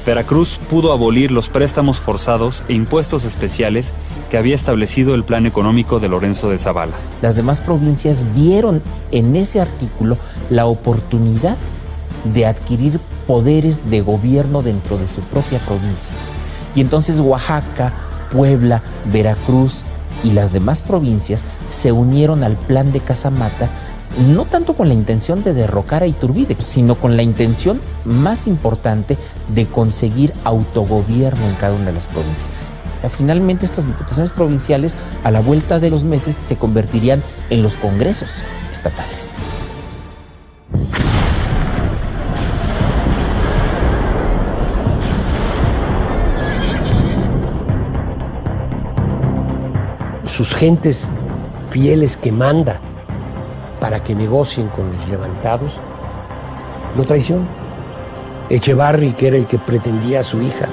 Veracruz pudo abolir los préstamos forzados e impuestos especiales que había establecido el plan económico de Lorenzo de Zavala. Las demás provincias vieron en ese artículo la oportunidad de adquirir poderes de gobierno dentro de su propia provincia. Y entonces Oaxaca, Puebla, Veracruz y las demás provincias se unieron al plan de Casamata no tanto con la intención de derrocar a Iturbide, sino con la intención más importante de conseguir autogobierno en cada una de las provincias. Finalmente, estas diputaciones provinciales, a la vuelta de los meses, se convertirían en los congresos estatales. Sus gentes fieles que manda para que negocien con los levantados, lo traicionan. Echevarri, que era el que pretendía a su hija,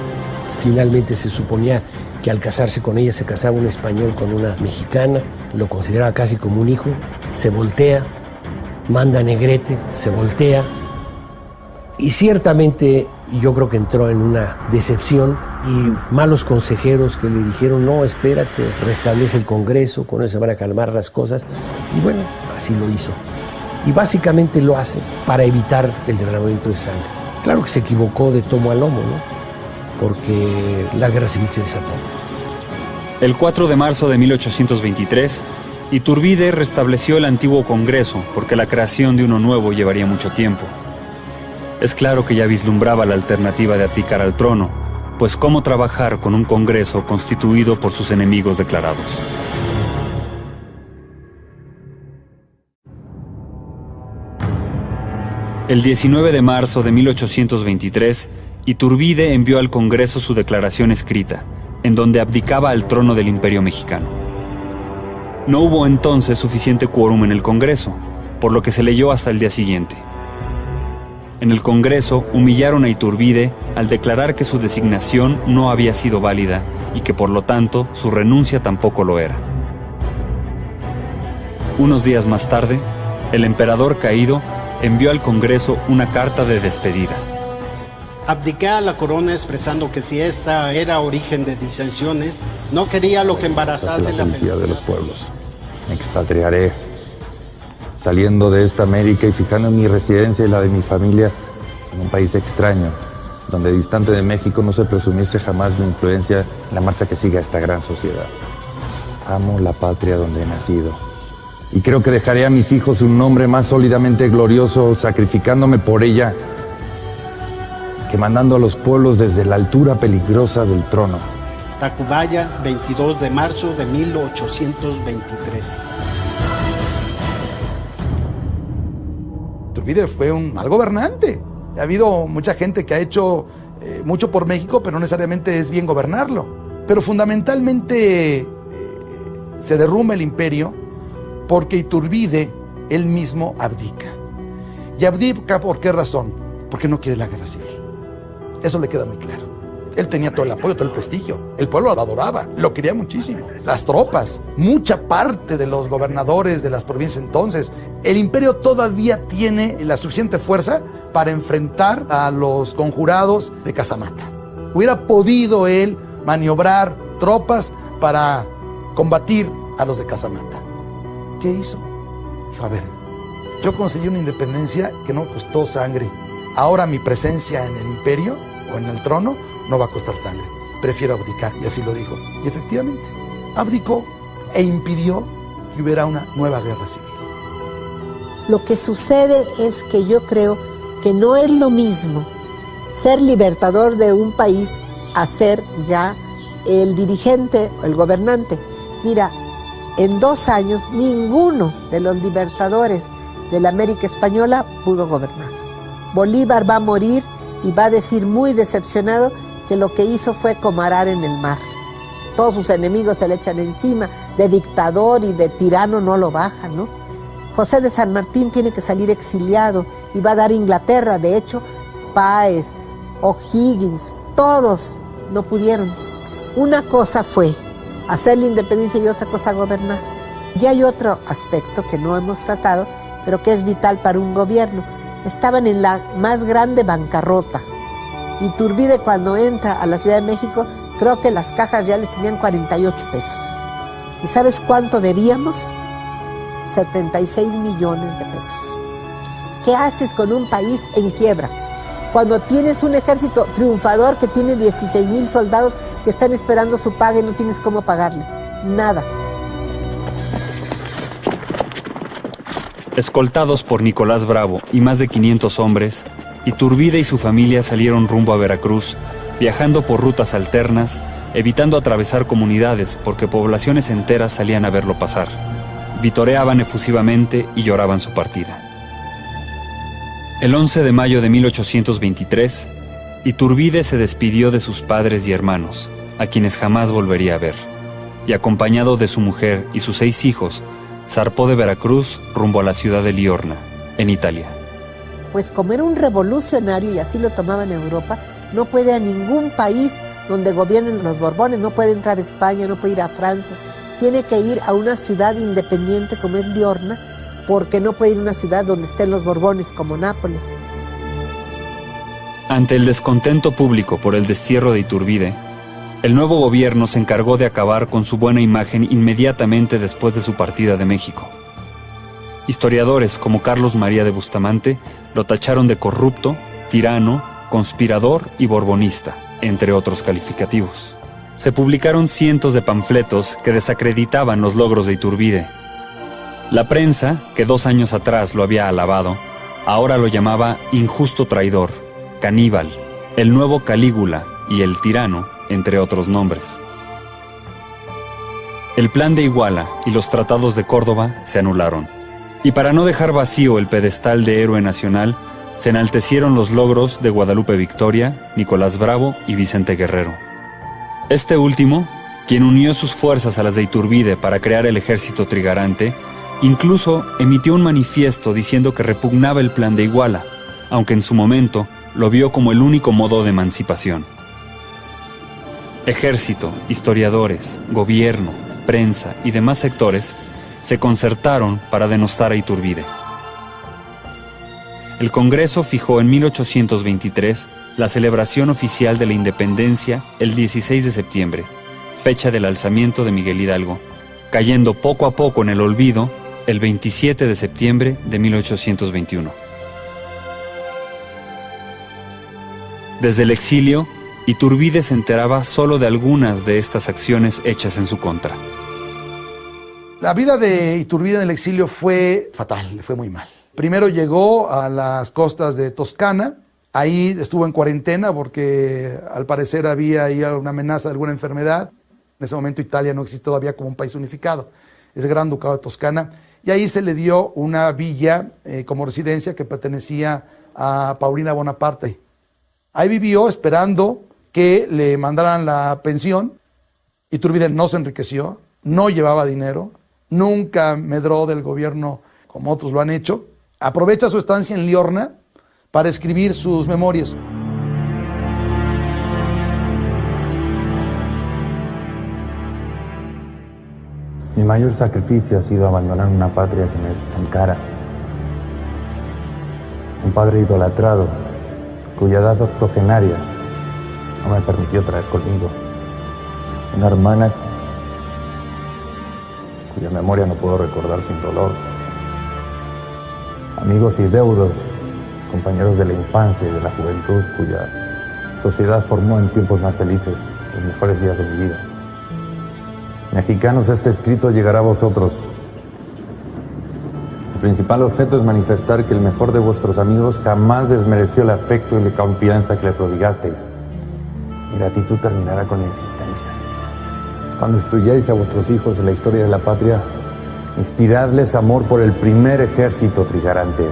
finalmente se suponía que al casarse con ella se casaba un español con una mexicana, lo consideraba casi como un hijo, se voltea, manda a Negrete, se voltea, y ciertamente yo creo que entró en una decepción y malos consejeros que le dijeron, no, espérate, restablece el Congreso, con eso se van a calmar las cosas, y bueno, así lo hizo. Y básicamente lo hace para evitar el derramamiento de sangre. Claro que se equivocó de tomo a lomo, ¿no? Porque la guerra civil se desató. El 4 de marzo de 1823, Iturbide restableció el antiguo Congreso porque la creación de uno nuevo llevaría mucho tiempo. Es claro que ya vislumbraba la alternativa de abdicar al trono, pues cómo trabajar con un Congreso constituido por sus enemigos declarados. El 19 de marzo de 1823, Iturbide envió al Congreso su declaración escrita, en donde abdicaba al trono del Imperio Mexicano. No hubo entonces suficiente quórum en el Congreso, por lo que se leyó hasta el día siguiente. En el Congreso humillaron a Iturbide al declarar que su designación no había sido válida y que por lo tanto su renuncia tampoco lo era. Unos días más tarde, el emperador caído envió al Congreso una carta de despedida. Abdiqué a la corona expresando que si esta era origen de disensiones, no quería lo que embarazase la felicidad de los pueblos. Me expatriaré, saliendo de esta América y fijando mi residencia y la de mi familia en un país extraño, donde distante de México no se presumiese jamás mi influencia en la marcha que sigue a esta gran sociedad. Amo la patria donde he nacido. Y creo que dejaré a mis hijos un nombre más sólidamente glorioso, sacrificándome por ella, que mandando a los pueblos desde la altura peligrosa del trono. Tacubaya, 22 de marzo de 1823. Iturbide fue un mal gobernante. Ha habido mucha gente que ha hecho mucho por México, pero no necesariamente es bien gobernarlo. Pero fundamentalmente se derrumba el imperio porque Iturbide él mismo abdica. ¿Y abdica por qué razón? Porque no quiere la guerra civil. Eso le queda muy claro. Él tenía todo el apoyo, todo el prestigio. El pueblo lo adoraba, lo quería muchísimo. Las tropas, mucha parte de los gobernadores de las provincias entonces. El imperio todavía tiene la suficiente fuerza para enfrentar a los conjurados de Casamata. Hubiera podido él maniobrar tropas para combatir a los de Casamata. ¿Qué hizo? Dijo, a ver, yo conseguí una independencia que no costó sangre. Ahora mi presencia en el imperio o en el trono no va a costar sangre. Prefiero abdicar, y así lo dijo. Y efectivamente, abdicó e impidió que hubiera una nueva guerra civil. Lo que sucede es que yo creo que no es lo mismo ser libertador de un país a ser ya el dirigente o el gobernante. Mira, en 2 años ninguno de los libertadores de la América Española pudo gobernar. Bolívar va a morir y va a decir muy decepcionado que lo que hizo fue como arar en el mar. Todos sus enemigos se le echan encima, de dictador y de tirano no lo bajan, ¿no? José de San Martín tiene que salir exiliado y va a dar Inglaterra. De hecho, Páez, O'Higgins, todos no pudieron. Una cosa fue hacer la independencia y otra cosa gobernar. Y hay otro aspecto que no hemos tratado, pero que es vital para un gobierno. Estaban en la más grande bancarrota. Iturbide, cuando entra a la Ciudad de México, creo que las cajas reales tenían 48 pesos. ¿Y sabes cuánto debíamos? 76 millones de pesos. ¿Qué haces con un país en quiebra? Cuando tienes un ejército triunfador que tiene 16,000 soldados que están esperando su paga y no tienes cómo pagarles. Nada. Escoltados por Nicolás Bravo y más de 500 hombres, Iturbide y su familia salieron rumbo a Veracruz, viajando por rutas alternas, evitando atravesar comunidades porque poblaciones enteras salían a verlo pasar. Vitoreaban efusivamente y lloraban su partida. El 11 de mayo de 1823, Iturbide se despidió de sus padres y hermanos, a quienes jamás volvería a ver, y acompañado de su mujer y sus 6 hijos, zarpó de Veracruz rumbo a la ciudad de Liorna, en Italia. Pues como era un revolucionario y así lo tomaba en Europa, no puede a ningún país donde gobiernen los Borbones, no puede entrar a España, no puede ir a Francia, tiene que ir a una ciudad independiente como es Liorna, porque no puede ir a una ciudad donde estén los Borbones como Nápoles. Ante el descontento público por el destierro de Iturbide, el nuevo gobierno se encargó de acabar con su buena imagen inmediatamente después de su partida de México. Historiadores como Carlos María de Bustamante lo tacharon de corrupto, tirano, conspirador y borbonista, entre otros calificativos. Se publicaron cientos de panfletos que desacreditaban los logros de Iturbide. La prensa, que 2 años atrás lo había alabado, ahora lo llamaba injusto traidor, caníbal, el nuevo Calígula y el tirano, entre otros nombres. El Plan de Iguala y los tratados de Córdoba se anularon, y para no dejar vacío el pedestal de héroe nacional, se enaltecieron los logros de Guadalupe Victoria, Nicolás Bravo y Vicente Guerrero. Este último, quien unió sus fuerzas a las de Iturbide para crear el ejército trigarante, incluso emitió un manifiesto diciendo que repugnaba el Plan de Iguala, aunque en su momento lo vio como el único modo de emancipación. Ejército, historiadores, gobierno, prensa y demás sectores se concertaron para denostar a Iturbide. El Congreso fijó en 1823 la celebración oficial de la independencia el 16 de septiembre, fecha del alzamiento de Miguel Hidalgo, cayendo poco a poco en el olvido el 27 de septiembre de 1821. Desde el exilio, Iturbide se enteraba solo de algunas de estas acciones hechas en su contra. La vida de Iturbide en el exilio fue fatal, fue muy mal. Primero llegó a las costas de Toscana, ahí estuvo en cuarentena porque al parecer había ahí una amenaza de alguna enfermedad. En ese momento Italia no existe todavía como un país unificado, es el Gran Ducado de Toscana, y ahí se le dio una villa como residencia que pertenecía a Paulina Bonaparte. Ahí vivió esperando que le mandaran la pensión. Iturbide no se enriqueció, no llevaba dinero, nunca medró del gobierno como otros lo han hecho. Aprovecha su estancia en Liorna para escribir sus memorias. Mi mayor sacrificio ha sido abandonar una patria que me es tan cara. Un padre idolatrado, cuya edad octogenaria no me permitió traer conmigo. Una hermana cuya memoria no puedo recordar sin dolor. Amigos y deudos, compañeros de la infancia y de la juventud, cuya sociedad formó en tiempos más felices, los mejores días de mi vida. Mexicanos, este escrito llegará a vosotros. El principal objeto es manifestar que el mejor de vuestros amigos jamás desmereció el afecto y la confianza que le prodigasteis. Mi gratitud terminará con mi existencia. Cuando instruyáis a vuestros hijos en la historia de la patria, inspiradles amor por el primer ejército trigarante.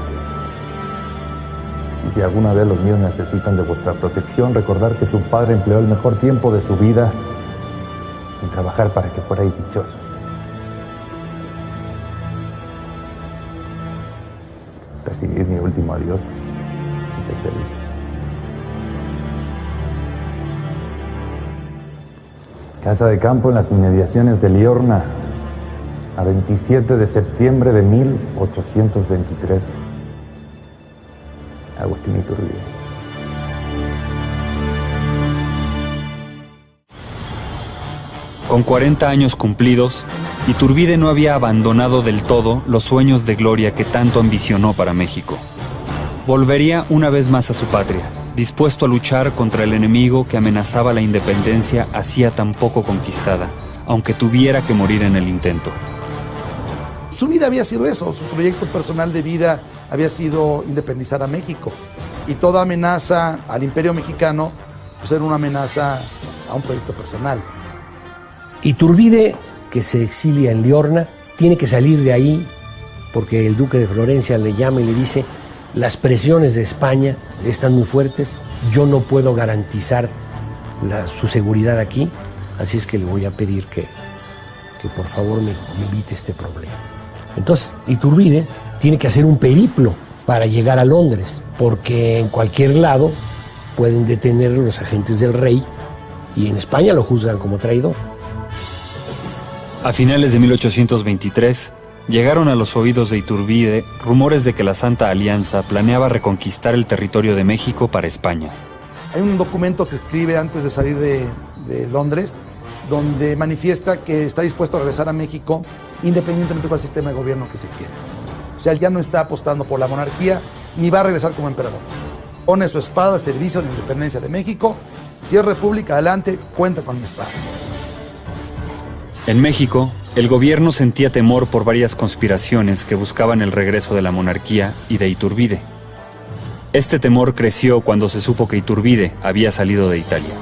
Y si alguna vez los míos necesitan de vuestra protección, recordad que su padre empleó el mejor tiempo de su vida en trabajar para que fuerais dichosos. Recibid mi último adiós y sed felices. Casa de campo en las inmediaciones de Liorna, a 27 de septiembre de 1823. Agustín Iturbide. Con 40 años cumplidos, Iturbide no había abandonado del todo los sueños de gloria que tanto ambicionó para México. Volvería una vez más a su patria, dispuesto a luchar contra el enemigo que amenazaba la independencia hacía tan poco conquistada, aunque tuviera que morir en el intento. Su vida había sido eso, su proyecto personal de vida había sido independizar a México. Y toda amenaza al imperio mexicano pues era una amenaza a un proyecto personal. Iturbide, que se exilia en Liorna, tiene que salir de ahí porque el duque de Florencia le llama y le dice: las presiones de España están muy fuertes, yo no puedo garantizar su seguridad aquí, así es que le voy a pedir que por favor me evite este problema. Entonces Iturbide tiene que hacer un periplo para llegar a Londres, porque en cualquier lado pueden detenerlo los agentes del rey y en España lo juzgan como traidor. A finales de 1823, llegaron a los oídos de Iturbide rumores de que la Santa Alianza planeaba reconquistar el territorio de México para España. Hay un documento que escribe antes de salir de Londres, donde manifiesta que está dispuesto a regresar a México independientemente del sistema de gobierno que se quiera. O sea, él ya no está apostando por la monarquía, ni va a regresar como emperador. Pone su espada al servicio de la independencia de México. Si es república, adelante, cuenta con mi espada. En México, el gobierno sentía temor por varias conspiraciones que buscaban el regreso de la monarquía y de Iturbide. Este temor creció cuando se supo que Iturbide había salido de Italia.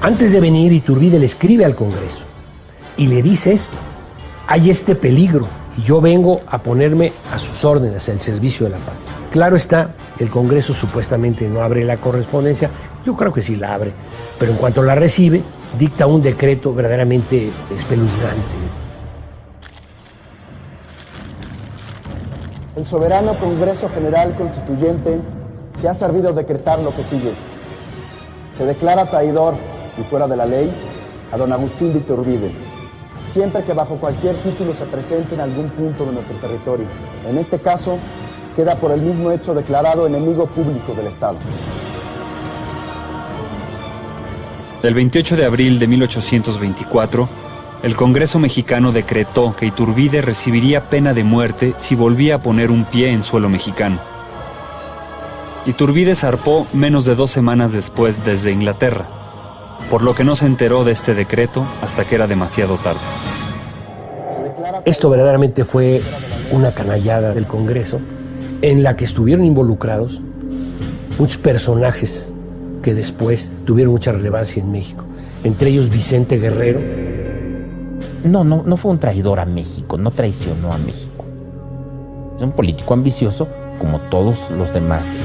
Antes de venir, Iturbide le escribe al Congreso y le dice esto: hay este peligro y yo vengo a ponerme a sus órdenes, al servicio de la patria. Claro está, el Congreso supuestamente no abre la correspondencia, yo creo que sí la abre, pero en cuanto la recibe, dicta un decreto verdaderamente espeluznante. El soberano Congreso General Constituyente se ha servido decretar lo que sigue. Se declara traidor y fuera de la ley a don Agustín de Iturbide, siempre que bajo cualquier título se presente en algún punto de nuestro territorio. En este caso, queda por el mismo hecho declarado enemigo público del Estado. El 28 de abril de 1824, el Congreso mexicano decretó que Iturbide recibiría pena de muerte si volvía a poner un pie en suelo mexicano. Iturbide zarpó menos de 2 semanas después desde Inglaterra, por lo que no se enteró de este decreto hasta que era demasiado tarde. Esto verdaderamente fue una canallada del Congreso en la que estuvieron involucrados muchos personajes que después tuvieron mucha relevancia en México, entre ellos Vicente Guerrero. No fue un traidor a México, no traicionó a México. Es un político ambicioso, como todos los demás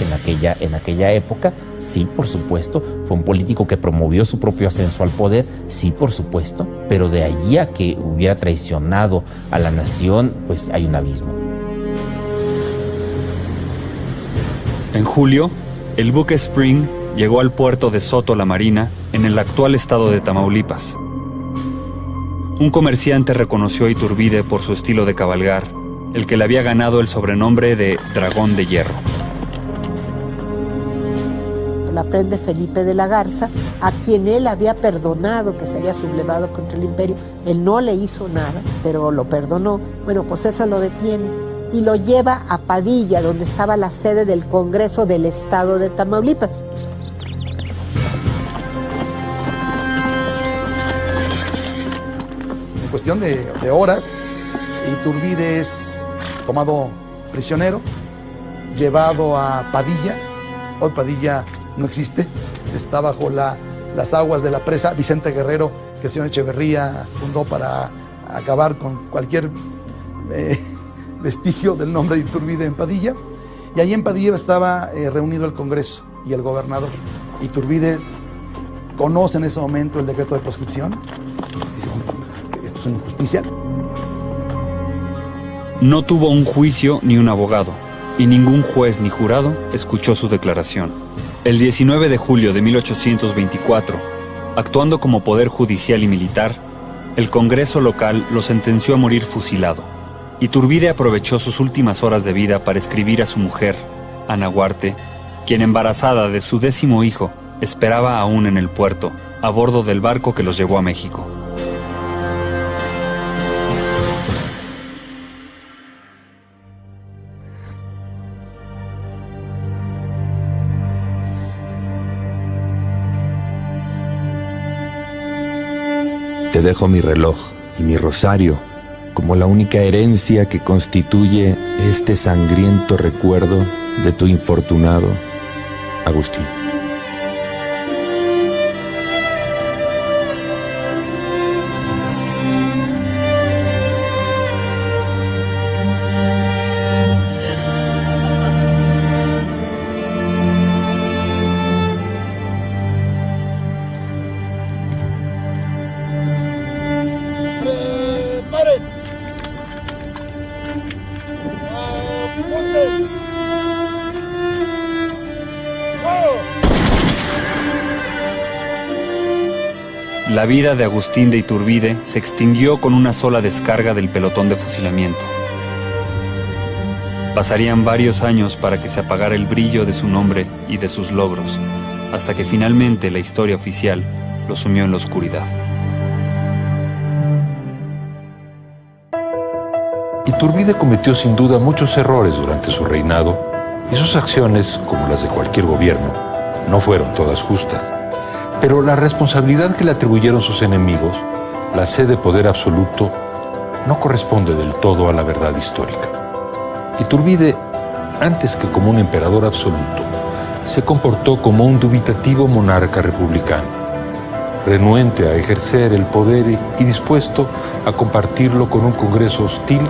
en aquella época. Sí, por supuesto, fue un político que promovió su propio ascenso al poder, sí, por supuesto, pero de allí a que hubiera traicionado a la nación, pues hay un abismo. En julio, el buque Spring llegó al puerto de Soto la Marina, en el actual estado de Tamaulipas. Un comerciante reconoció a Iturbide por su estilo de cabalgar, el que le había ganado el sobrenombre de Dragón de Hierro. La prende Felipe de la Garza, a quien él había perdonado, que se había sublevado contra el imperio. Él no le hizo nada, pero lo perdonó. Bueno, pues eso lo detiene y lo lleva a Padilla, donde estaba la sede del Congreso del Estado de Tamaulipas. En cuestión de horas, Iturbide es tomado prisionero, llevado a Padilla. Hoy Padilla no existe, está bajo las aguas de la presa Vicente Guerrero, que el señor Echeverría fundó para acabar con cualquier vestigio del nombre de Iturbide en Padilla. Y ahí en Padilla estaba reunido el Congreso y el gobernador. Iturbide conoce en ese momento el decreto de proscripción. Dice: esto es una injusticia. No tuvo un juicio ni un abogado, y ningún juez ni jurado escuchó su declaración. El 19 de julio de 1824, actuando como poder judicial y militar, el Congreso local lo sentenció a morir fusilado. Iturbide aprovechó sus últimas horas de vida para escribir a su mujer, Ana Huarte, quien, embarazada de su 10º hijo, esperaba aún en el puerto, a bordo del barco que los llevó a México. Te dejo mi reloj y mi rosario como la única herencia que constituye este sangriento recuerdo de tu infortunado Agustín. La vida de Agustín de Iturbide se extinguió con una sola descarga del pelotón de fusilamiento. Pasarían varios años para que se apagara el brillo de su nombre y de sus logros, hasta que finalmente la historia oficial lo sumió en la oscuridad. Iturbide cometió sin duda muchos errores durante su reinado y sus acciones, como las de cualquier gobierno, no fueron todas justas. Pero la responsabilidad que le atribuyeron sus enemigos, la sed de poder absoluto, no corresponde del todo a la verdad histórica. Iturbide, antes que como un emperador absoluto, se comportó como un dubitativo monarca republicano, renuente a ejercer el poder y dispuesto a compartirlo con un Congreso hostil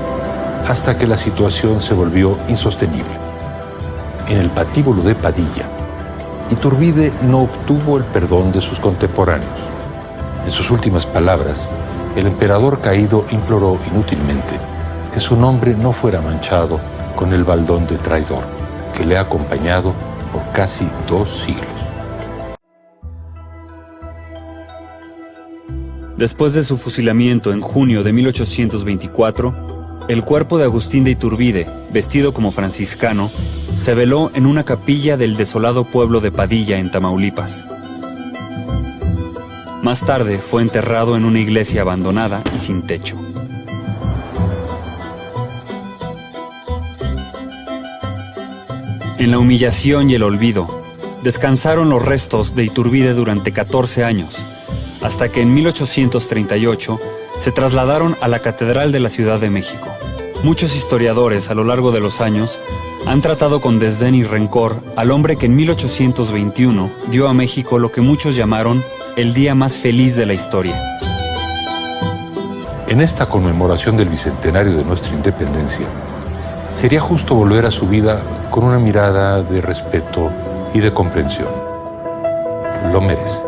hasta que la situación se volvió insostenible. En el patíbulo de Padilla, Iturbide no obtuvo el perdón de sus contemporáneos. En sus últimas palabras, el emperador caído imploró inútilmente que su nombre no fuera manchado con el baldón de traidor que le ha acompañado por casi 2 siglos. Después de su fusilamiento en junio de 1824, el cuerpo de Agustín de Iturbide, vestido como franciscano, se veló en una capilla del desolado pueblo de Padilla, en Tamaulipas. Más tarde fue enterrado en una iglesia abandonada y sin techo. En la humillación y el olvido, descansaron los restos de Iturbide durante 14 años, hasta que en 1838 se trasladaron a la Catedral de la Ciudad de México. Muchos historiadores a lo largo de los años han tratado con desdén y rencor al hombre que en 1821 dio a México lo que muchos llamaron el día más feliz de la historia. En esta conmemoración del bicentenario de nuestra independencia, sería justo volver a su vida con una mirada de respeto y de comprensión. Lo merece.